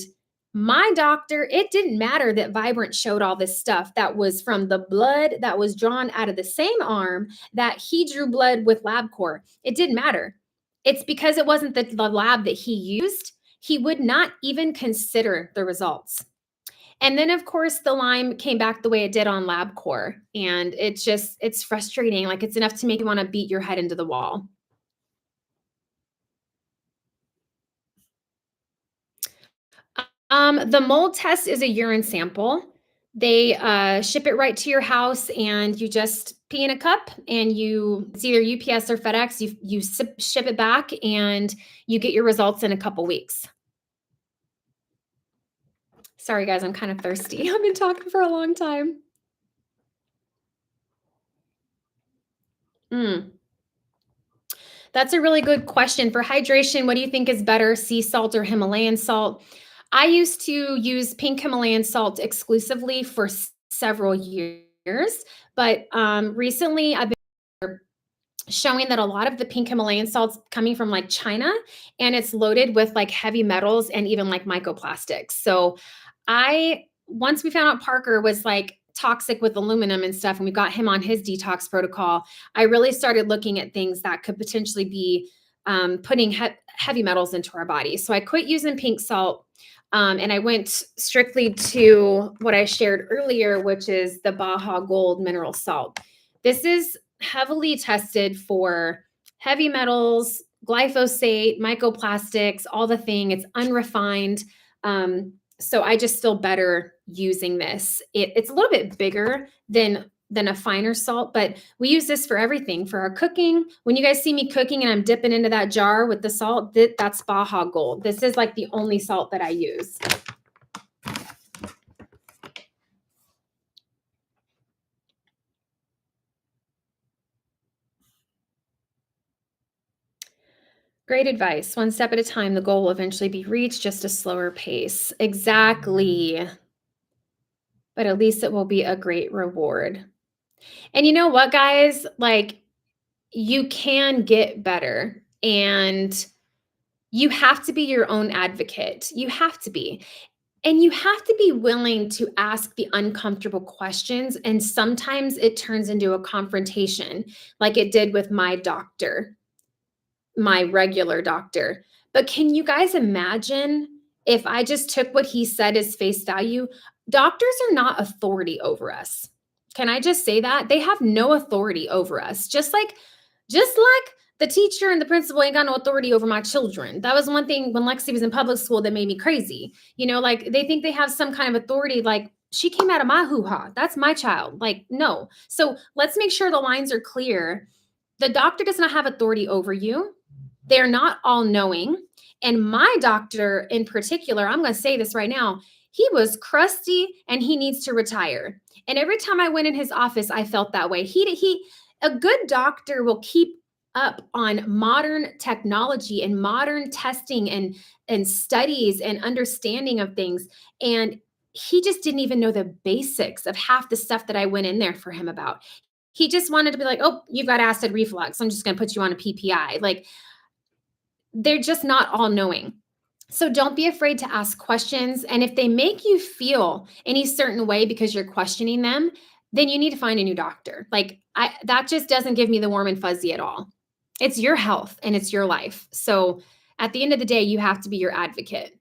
my doctor, it didn't matter that Vibrant showed all this stuff that was from the blood that was drawn out of the same arm that he drew blood with LabCorp. It didn't matter. It's because it wasn't the lab that he used. He would not even consider the results. And then, of course, the Lyme came back the way it did on LabCorp. And it's frustrating. Like, it's enough to make you want to beat your head into the wall. The mold test is a urine sample. They ship it right to your house, and you just pee in a cup, and it's either UPS or FedEx. You ship it back, and you get your results in a couple weeks. Sorry, guys, I'm kind of thirsty. I've been talking for a long time. That's a really good question. For hydration, what do you think is better, sea salt or Himalayan salt? I used to use pink Himalayan salt exclusively for several years, but recently I've been showing that a lot of the pink Himalayan salt's coming from like China, and it's loaded with like heavy metals and even like microplastics. So once we found out Parker was like toxic with aluminum and stuff, and we got him on his detox protocol, I really started looking at things that could potentially be putting heavy metals into our body. So I quit using pink salt. And I went strictly to what I shared earlier, which is the Baja Gold mineral salt. This is heavily tested for heavy metals, glyphosate, microplastics, all the thing. It's unrefined. So I just feel better using this. It's a little bit bigger than a finer salt, but we use this for everything, for our cooking. When you guys see me cooking and I'm dipping into that jar with the salt, that's Baja Gold. This is like the only salt that I use. Great advice. One step at a time, the goal will eventually be reached, just a slower pace. Exactly. But at least it will be a great reward. And you know what, guys? Like, you can get better, and you have to be your own advocate. You have to be. And you have to be willing to ask the uncomfortable questions. And sometimes it turns into a confrontation, like it did with my doctor, my regular doctor. But can you guys imagine if I just took what he said as face value? Doctors are not authority over us. Can I just say that? They have no authority over us. Just like the teacher and the principal ain't got no authority over my children. That was one thing when Lexi was in public school that made me crazy. Like they think they have some kind of authority, like she came out of my hoo-ha. That's my child. Like, no. So let's make sure the lines are clear. The doctor does not have authority over you. They're not all knowing. And my doctor in particular, I'm going to say this right now, he was crusty and he needs to retire. And every time I went in his office, I felt that way. A good doctor will keep up on modern technology and modern testing and studies and understanding of things. And he just didn't even know the basics of half the stuff that I went in there for him about. He just wanted to be like, oh, you've got acid reflux. I'm just going to put you on a PPI. Like, they're just not all knowing. So don't be afraid to ask questions. And if they make you feel any certain way because you're questioning them, then you need to find a new doctor. That just doesn't give me the warm and fuzzy at all. It's your health and it's your life. So at the end of the day, you have to be your advocate.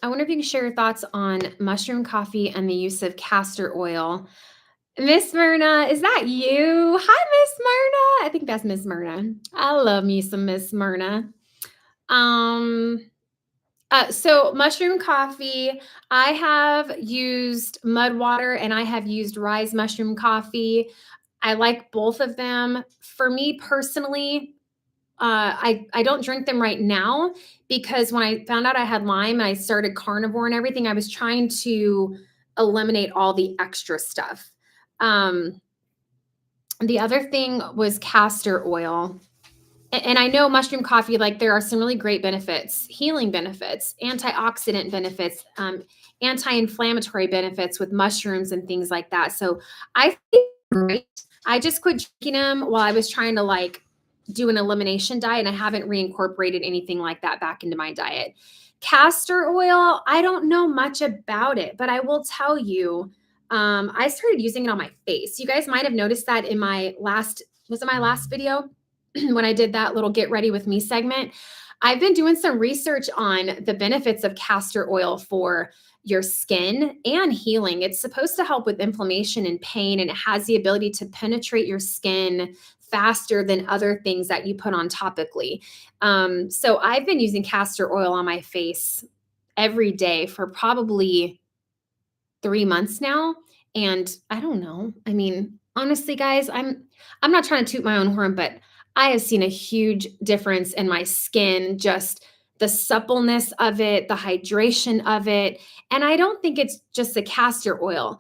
I wonder if you can share your thoughts on mushroom coffee and the use of castor oil. Miss Myrna, is that you? Hi, Miss Myrna. I think that's Miss Myrna. I love me some Miss Myrna. So mushroom coffee, I have used mud water and I have used rise mushroom coffee. I like both of them. For me personally, I don't drink them right now because when I found out I had Lyme, I started carnivore and everything. I was trying to eliminate all the extra stuff. The other thing was castor oil. And I know mushroom coffee, like there are some really great benefits, healing benefits, antioxidant benefits, anti-inflammatory benefits with mushrooms and things like that. So I think great. I just quit drinking them while I was trying to do an elimination diet, and I haven't reincorporated anything like that back into my diet. Castor oil, I don't know much about it, but I will tell you, I started using it on my face. You guys might have noticed that in was it my last video? When I did that little get ready with me segment. I've been doing some research on the benefits of castor oil for your skin and healing. It's supposed to help with inflammation and pain, and it has the ability to penetrate your skin faster than other things that you put on topically. So I've been using castor oil on my face every day for probably 3 months now. And I don't know. I mean, honestly, guys, I'm not trying to toot my own horn, but I have seen a huge difference in my skin, just the suppleness of it, the hydration of it. And I don't think it's just the castor oil.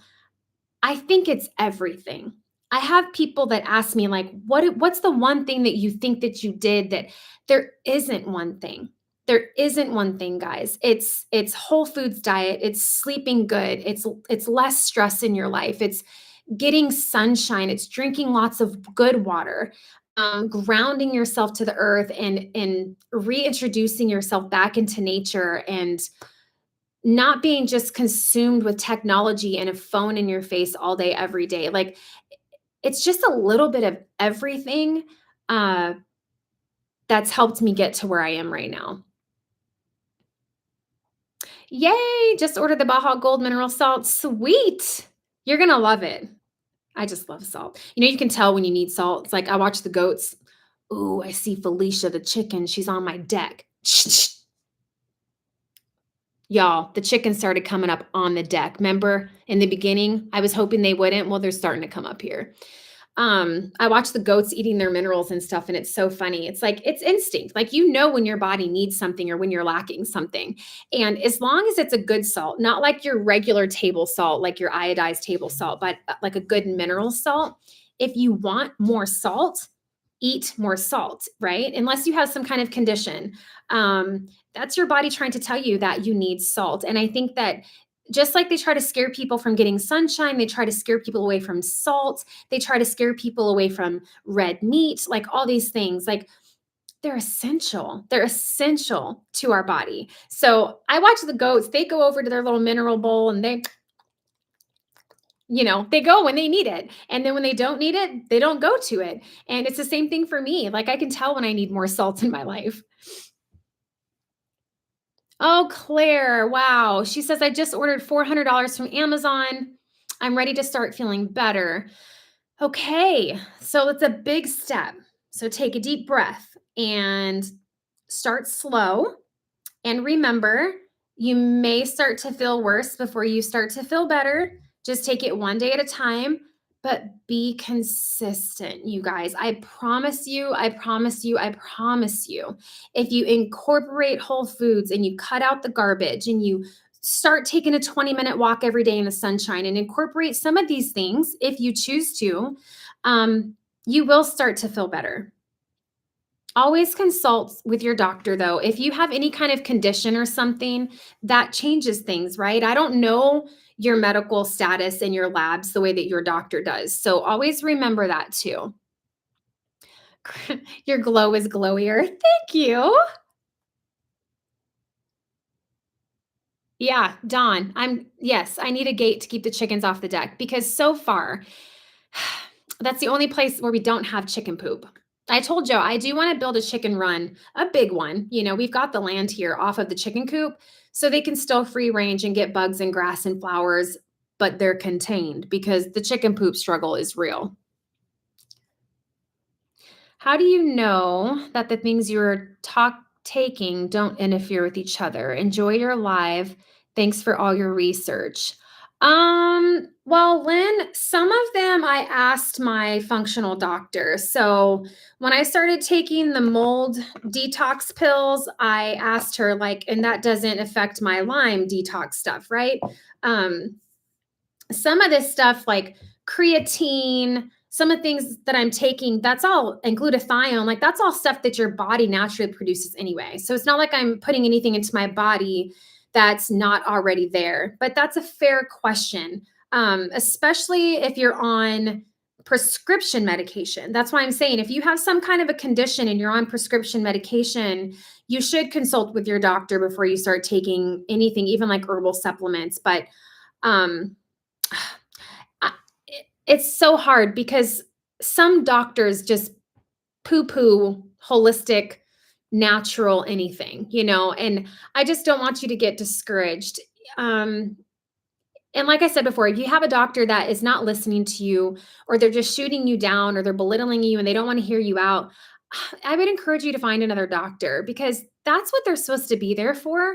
I think it's everything. I have people that ask me like, what's the one thing that you think that you did that there isn't one thing. There isn't one thing, guys. It's whole foods diet, it's sleeping good, it's less stress in your life, it's getting sunshine, it's drinking lots of good water, grounding yourself to the earth and reintroducing yourself back into nature and not being just consumed with technology and a phone in your face all day, every day. Like it's just a little bit of everything that's helped me get to where I am right now. Yay! Just ordered the Baja Gold mineral salt. Sweet. You're going to love it. I just love salt. You can tell when you need salt. It's like I watch the goats. Ooh, I see Felicia the chicken. She's on my deck. Y'all, the chicken started coming up on the deck. Remember in the beginning, I was hoping they wouldn't. Well, they're starting to come up here. I watch the goats eating their minerals and stuff, and it's so funny. It's like, it's instinct. Like, when your body needs something or when you're lacking something. And as long as it's a good salt, not like your regular table salt, like your iodized table salt, but like a good mineral salt. If you want more salt, eat more salt, right? Unless you have some kind of condition. That's your body trying to tell you that you need salt. And I think that just like they try to scare people from getting sunshine, they try to scare people away from salt, they try to scare people away from red meat, like all these things, like they're essential. They're essential to our body. So I watch the goats, they go over to their little mineral bowl and They go when they need it. And then when they don't need it, they don't go to it. And it's the same thing for me. Like I can tell when I need more salt in my life. Oh, Claire. Wow. She says, I just ordered $400 from Amazon. I'm ready to start feeling better. Okay. So it's a big step. So take a deep breath and start slow. And remember, you may start to feel worse before you start to feel better. Just take it one day at a time, but be consistent, you guys. I promise you, I promise you, I promise you. If you incorporate whole foods and you cut out the garbage and you start taking a 20-minute walk every day in the sunshine and incorporate some of these things, if you choose to, you will start to feel better. Always consult with your doctor, though. If you have any kind of condition or something, that changes things, right? I don't know your medical status and your labs the way that your doctor does. So always remember that too. Your glow is glowier. Thank you. Yeah, Dawn, yes, I need a gate to keep the chickens off the deck because so far, that's the only place where we don't have chicken poop. I told you I do want to build a chicken run, a big one. We've got the land here off of the chicken coop so they can still free range and get bugs and grass and flowers, but they're contained because the chicken poop struggle is real. How do you know that the things you're taking don't interfere with each other? Enjoy your live. Thanks for all your research. Well, Lynn, some of them I asked my functional doctor. So when I started taking the mold detox pills, I asked her, like, and that doesn't affect my Lyme detox stuff, right? Some of this stuff like creatine, some of the things that I'm taking, that's all, and glutathione, like that's all stuff that your body naturally produces anyway. So it's not like I'm putting anything into my body that's not already there. But that's a fair question, especially if you're on prescription medication. That's why I'm saying if you have some kind of a condition and you're on prescription medication, you should consult with your doctor before you start taking anything, even like herbal supplements. But um, it's so hard because some doctors just poo poo holistic, natural anything, and I just don't want you to get discouraged. Um, and like I said before, if you have a doctor that is not listening to you, or they're just shooting you down, or they're belittling you and they don't want to hear you out, I would encourage you to find another doctor because that's what they're supposed to be there for,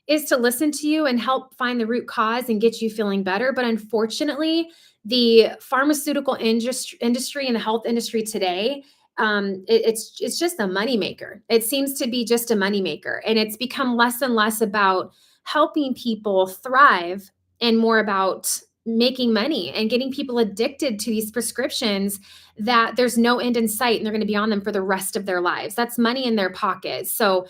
is to listen to you and help find the root cause and get you feeling better. But unfortunately, the pharmaceutical industry and the health industry today, it's just a moneymaker. It seems to be just a moneymaker, and it's become less and less about helping people thrive and more about making money and getting people addicted to these prescriptions that there's no end in sight and they're going to be on them for the rest of their lives. That's money in their pockets. So,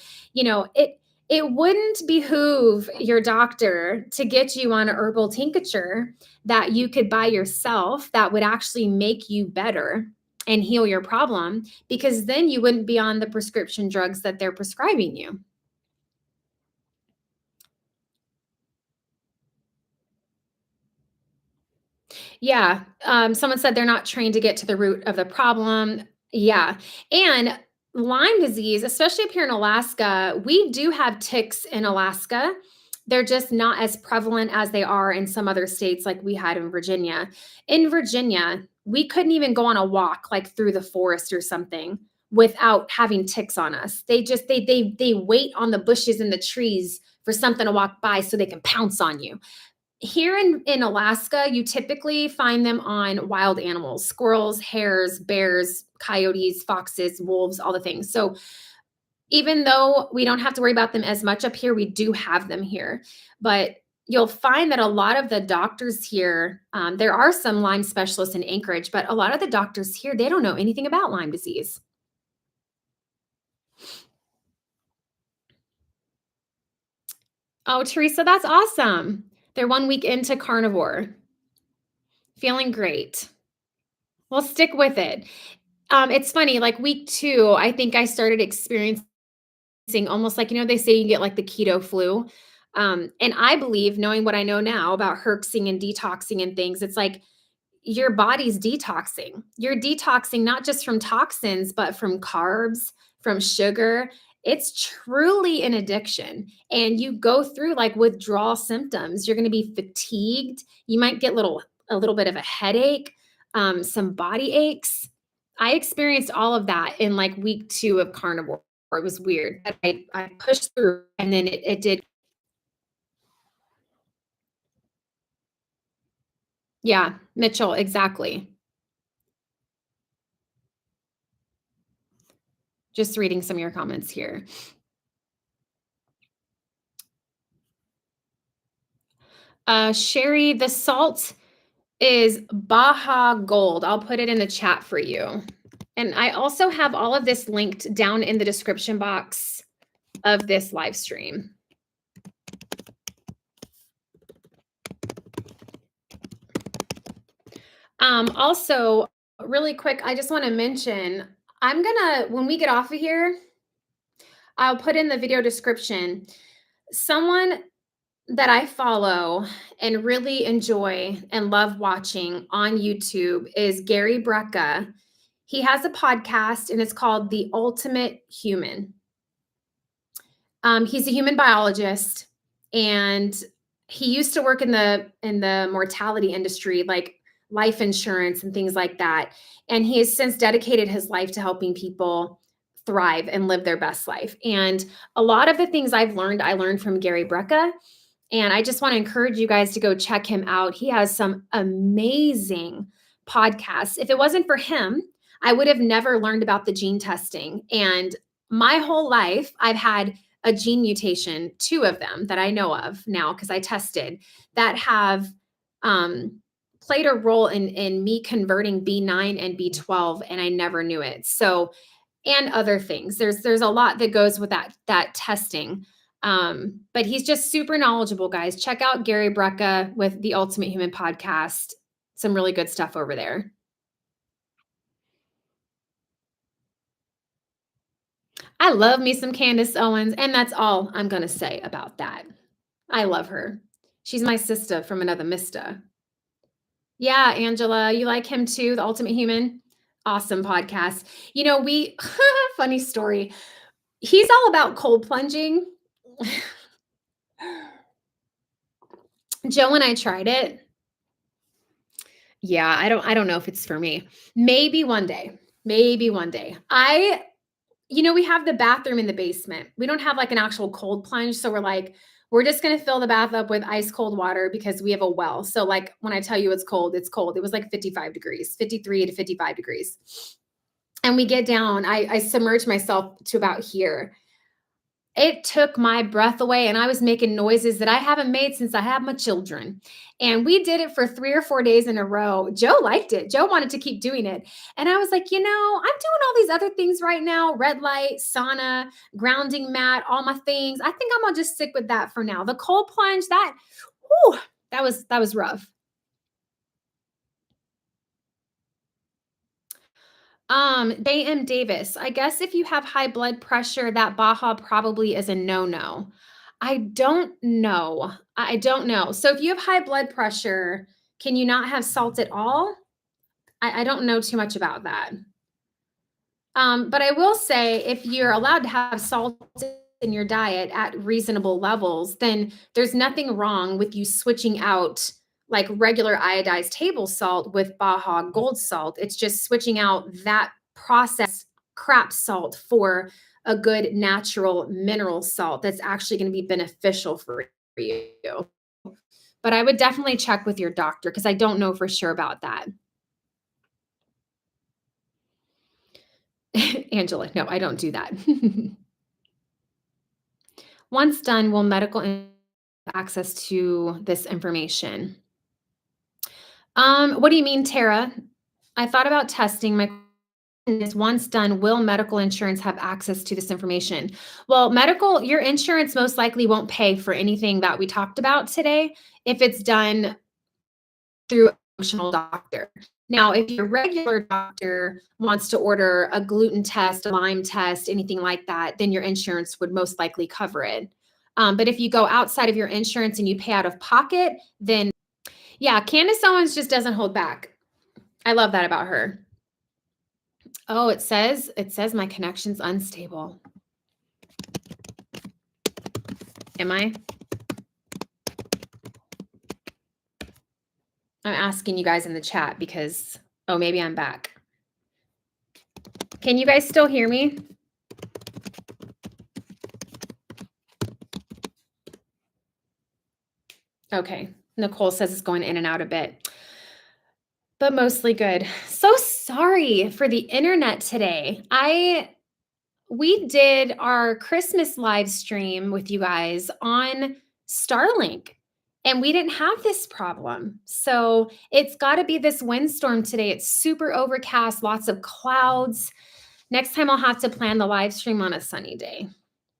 it wouldn't behoove your doctor to get you on a herbal tincture that you could buy yourself that would actually make you better and heal your problem, because then you wouldn't be on the prescription drugs that they're prescribing you. Yeah. Someone said they're not trained to get to the root of the problem. Yeah. And Lyme disease, especially up here in Alaska, we do have ticks in Alaska. They're just not as prevalent as they are in some other states like we had in Virginia. In Virginia, we couldn't even go on a walk like through the forest or something without having ticks on us. They wait on the bushes and the trees for something to walk by so they can pounce on you. Here in Alaska, you typically find them on wild animals, squirrels, hares, bears, coyotes, foxes, wolves, all the things. So even though we don't have to worry about them as much up here, we do have them here. But you'll find that a lot of the doctors here, there are some Lyme specialists in Anchorage, but a lot of the doctors here, they don't know anything about Lyme disease. Oh, Teresa, that's awesome. They're 1 week into carnivore. Feeling great. Well, stick with it. It's funny, like week 2, I think I started experiencing almost like, they say you get like the keto flu. And I believe, knowing what I know now about herxing and detoxing and things, it's like your body's detoxing. You're detoxing not just from toxins, but from carbs, from sugar. It's truly an addiction. And you go through like withdrawal symptoms. You're going to be fatigued. You might get a little bit of a headache, some body aches. I experienced all of that in like week 2 of carnivore. It was weird. I pushed through and then it did. Yeah, Mitchell, exactly. Just reading some of your comments here. Sherry, the salt is Baja Gold. I'll put it in the chat for you. And I also have all of this linked down in the description box of this live stream. Also, really quick, I just want to mention, when we get off of here, I'll put in the video description. Someone that I follow and really enjoy and love watching on YouTube is Gary Brecka. He has a podcast and it's called The Ultimate Human. He's a human biologist and he used to work in the mortality industry, like life insurance and things like that. And he has since dedicated his life to helping people thrive and live their best life. And a lot of the things I learned from Gary Brecka. And I just want to encourage you guys to go check him out. He has some amazing podcasts. If it wasn't for him, I would have never learned about the gene testing. And my whole life, I've had a gene mutation, 2 of them that I know of now because I tested, that have played a role in me converting B9 and B12, and I never knew it. So, and other things. There's a lot that goes with that testing. But he's just super knowledgeable, guys. Check out Gary Brecka with the Ultimate Human podcast. Some really good stuff over there. I love me some Candace Owens, and that's all I'm going to say about that. I love her. She's my sister from another mister. Yeah, Angela, you like him too, The Ultimate Human? Awesome podcast. You know, funny story. He's all about cold plunging. Joe and I tried it. Yeah, I don't know if it's for me. Maybe one day. Maybe one day. We have the bathroom in the basement. We don't have like an actual cold plunge, so we're just going to fill the bath up with ice cold water because we have a well. So like when I tell you it's cold, it's cold. It was like 55 degrees, 53 to 55 degrees. And we get down, I submerge myself to about here. It took my breath away and I was making noises that I haven't made since I had my children. And we did it for 3 or 4 days in a row. Joe liked it. Joe wanted to keep doing it. And I was like, I'm doing all these other things right now, red light, sauna, grounding mat, all my things. I think I'm going to just stick with that for now. The cold plunge, that was rough. J.M. Davis, I guess if you have high blood pressure, that Baja probably is a no-no. I don't know. I don't know. So if you have high blood pressure, can you not have salt at all? I don't know too much about that. But I will say if you're allowed to have salt in your diet at reasonable levels, then there's nothing wrong with you switching out like regular iodized table salt with Baja Gold salt. It's just switching out that processed crap salt for a good natural mineral salt that's actually going to be beneficial for you. But I would definitely check with your doctor because I don't know for sure about that. Angela, no, I don't do that. Once done, will medical access to this information? What do you mean, Tara? I thought about testing. My question is, once done, will medical insurance have access to this information? Well, your insurance most likely won't pay for anything that we talked about today if it's done through a functional doctor. Now, if your regular doctor wants to order a gluten test, a Lyme test, anything like that, then your insurance would most likely cover it. But if you go outside of your insurance and you pay out of pocket, then yeah, Candace Owens just doesn't hold back. I love that about her. Oh, it says my connection's unstable. Am I? I'm asking you guys in the chat because, oh, maybe I'm back. Can you guys still hear me? Okay. Nicole says it's going in and out a bit, but mostly good. So sorry for the internet today. We did our Christmas live stream with you guys on Starlink, and we didn't have this problem. So it's got to be this windstorm today. It's super overcast, lots of clouds. Next time I'll have to plan the live stream on a sunny day.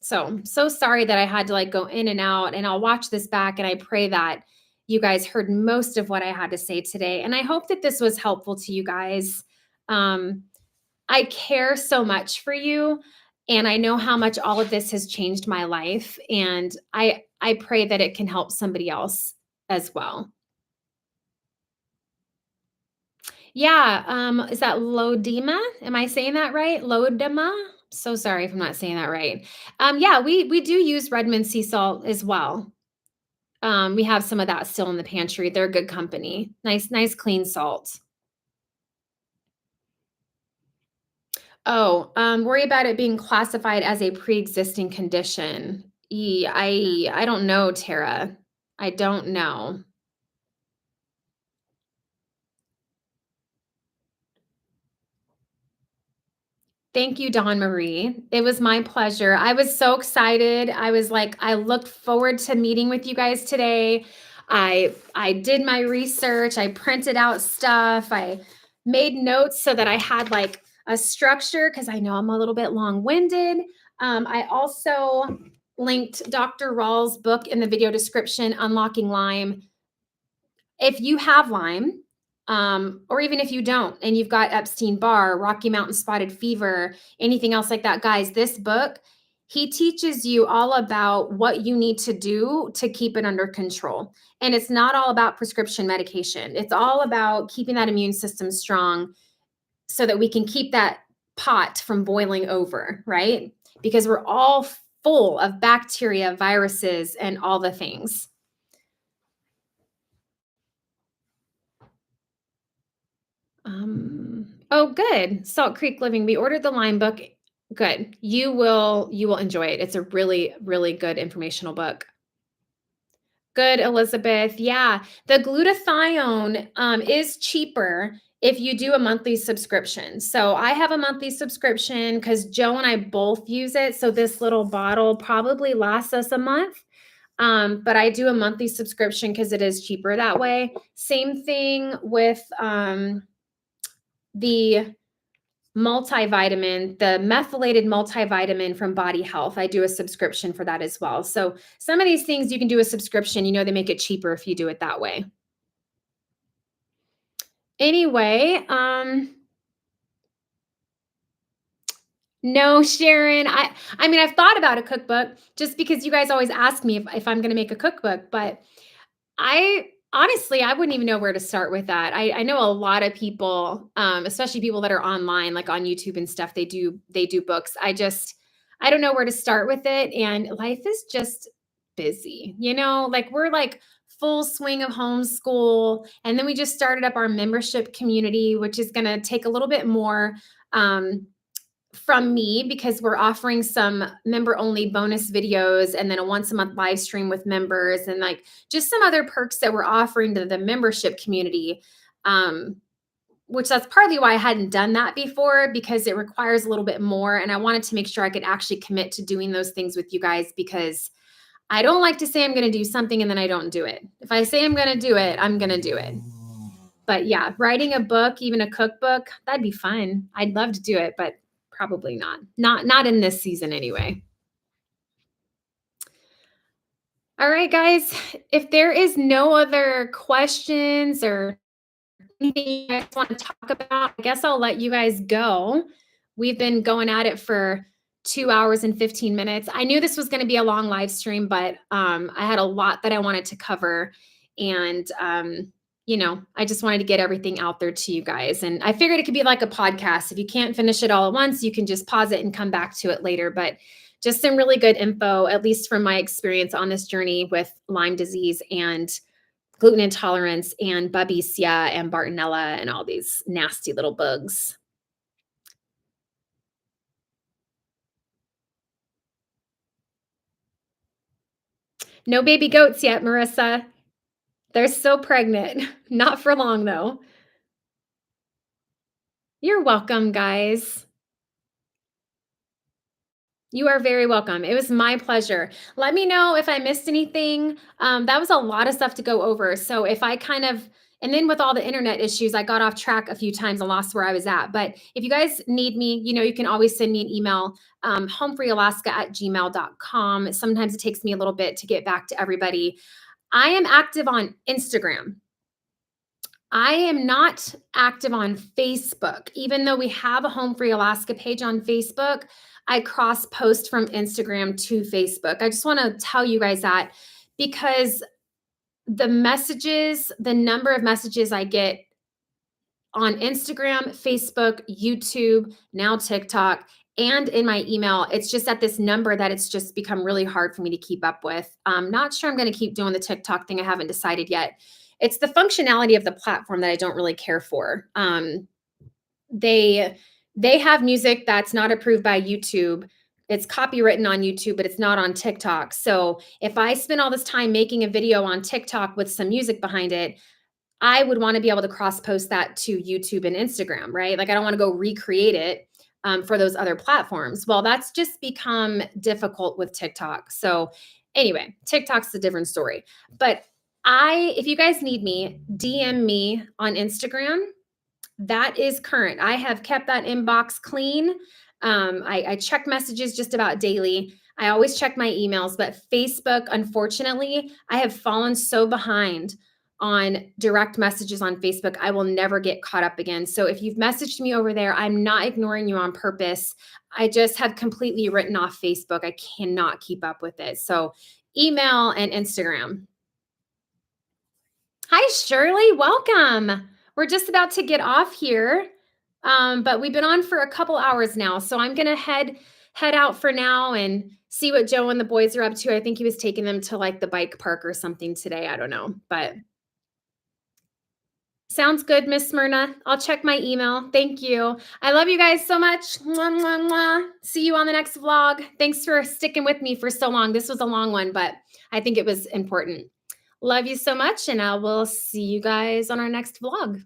So sorry that I had to like go in and out, and I'll watch this back, and I pray that you guys heard most of what I had to say today. And I hope that this was helpful to you guys. I care so much for you, and I know how much all of this has changed my life, and I pray that it can help somebody else as well. Yeah, is that Lodema? Am I saying that right? Lodema? So sorry if I'm not saying that right. Yeah, we do use Redmond sea salt as well. We have some of that still in the pantry. They're good company. Nice clean salt. Oh, worry about it being classified as a pre-existing condition. I don't know, Tara. I don't know. Thank you, Dawn Marie. It was my pleasure. I was so excited. I was like, I looked forward to meeting with you guys today. I did my research. I printed out stuff. I made notes so that I had like a structure because I know I'm a little bit long-winded. I also linked Dr. Rawls' book in the video description, Unlocking Lyme. If you have Lyme, or even if you don't, and you've got Epstein-Barr, Rocky Mountain Spotted Fever, anything else like that, guys, this book, he teaches you all about what you need to do to keep it under control. And it's not all about prescription medication. It's all about keeping that immune system strong so that we can keep that pot from boiling over, right? Because we're all full of bacteria, viruses, and all the things. Oh, good. Salt Creek Living. We ordered the Lyme book. Good. You will enjoy it. It's a really, really good informational book. Good, Elizabeth. Yeah. The glutathione is cheaper if you do a monthly subscription. So I have a monthly subscription because Joe and I both use it. So this little bottle probably lasts us a month. But I do a monthly subscription because it is cheaper that way. Same thing with the multivitamin, the methylated multivitamin from Body Health. I do a subscription for that as well. So some of these things you can do a subscription, they make it cheaper if you do it that way. Anyway, no, Sharon, I mean, I've thought about a cookbook just because you guys always ask me if I'm going to make a cookbook, but I honestly, I wouldn't even know where to start with that. I know a lot of people, especially people that are online, like on YouTube and stuff, they do books. I don't know where to start with it. And life is just busy, like we're like full swing of homeschool. And then we just started up our membership community, which is going to take a little bit more, from me because we're offering some member only bonus videos and then a once a month live stream with members and like just some other perks that we're offering to the membership community. Which that's partly why I hadn't done that before because it requires a little bit more. And I wanted to make sure I could actually commit to doing those things with you guys because I don't like to say I'm going to do something and then I don't do it. If I say I'm going to do it, I'm going to do it. But yeah, writing a book, even a cookbook, that'd be fun. I'd love to do it, but probably not in this season anyway. All right, guys, if there is no other questions or anything you guys want to talk about, I guess I'll let you guys go. We've been going at it for 2 hours and 15 minutes. I knew this was going to be a long live stream, but I had a lot that I wanted to cover. And, I just wanted to get everything out there to you guys. And I figured it could be like a podcast. If you can't finish it all at once, you can just pause it and come back to it later. But just some really good info, at least from my experience on this journey with Lyme disease and gluten intolerance and Babesia and Bartonella and all these nasty little bugs. No baby goats yet, Marissa. They're still pregnant. Not for long, though. You're welcome, guys. You are very welcome. It was my pleasure. Let me know if I missed anything. That was a lot of stuff to go over. So if I and then with all the internet issues, I got off track a few times and lost where I was at. But if you guys need me, you can always send me an email, homefreealaska@gmail.com. Sometimes it takes me a little bit to get back to everybody. I am active on Instagram. I am not active on Facebook. Even though we have a Home Free Alaska page on Facebook, I cross post from Instagram to Facebook. I just want to tell you guys that because the number of messages I get on Instagram, Facebook, YouTube, now TikTok, and in my email, it's just at this number that it's just become really hard for me to keep up with. I'm not sure I'm going to keep doing the TikTok thing. I haven't decided yet. It's the functionality of the platform that I don't really care for. They have music that's not approved by YouTube. It's copywritten on YouTube, but it's not on TikTok. So if I spend all this time making a video on TikTok with some music behind it, I would want to be able to cross post that to YouTube and Instagram, right? Like I don't want to go recreate it for those other platforms. Well, that's just become difficult with TikTok. So anyway, TikTok's a different story. But if you guys need me, DM me on Instagram. That is current. I have kept that inbox clean. I check messages just about daily. I always check my emails, but Facebook, unfortunately, I have fallen so behind on direct messages on Facebook. I will never get caught up again. So if you've messaged me over there, I'm not ignoring you on purpose. I just have completely written off Facebook. I cannot keep up with it. So email and Instagram. Hi, Shirley. Welcome. We're just about to get off here, but we've been on for a couple hours now. So I'm going to head out for now and see what Joe and the boys are up to. I think he was taking them to like the bike park or something today. I don't know, but sounds good, Miss Smyrna. I'll check my email. Thank you. I love you guys so much. Mwah, mwah, mwah. See you on the next vlog. Thanks for sticking with me for so long. This was a long one, but I think it was important. Love you so much, and I will see you guys on our next vlog.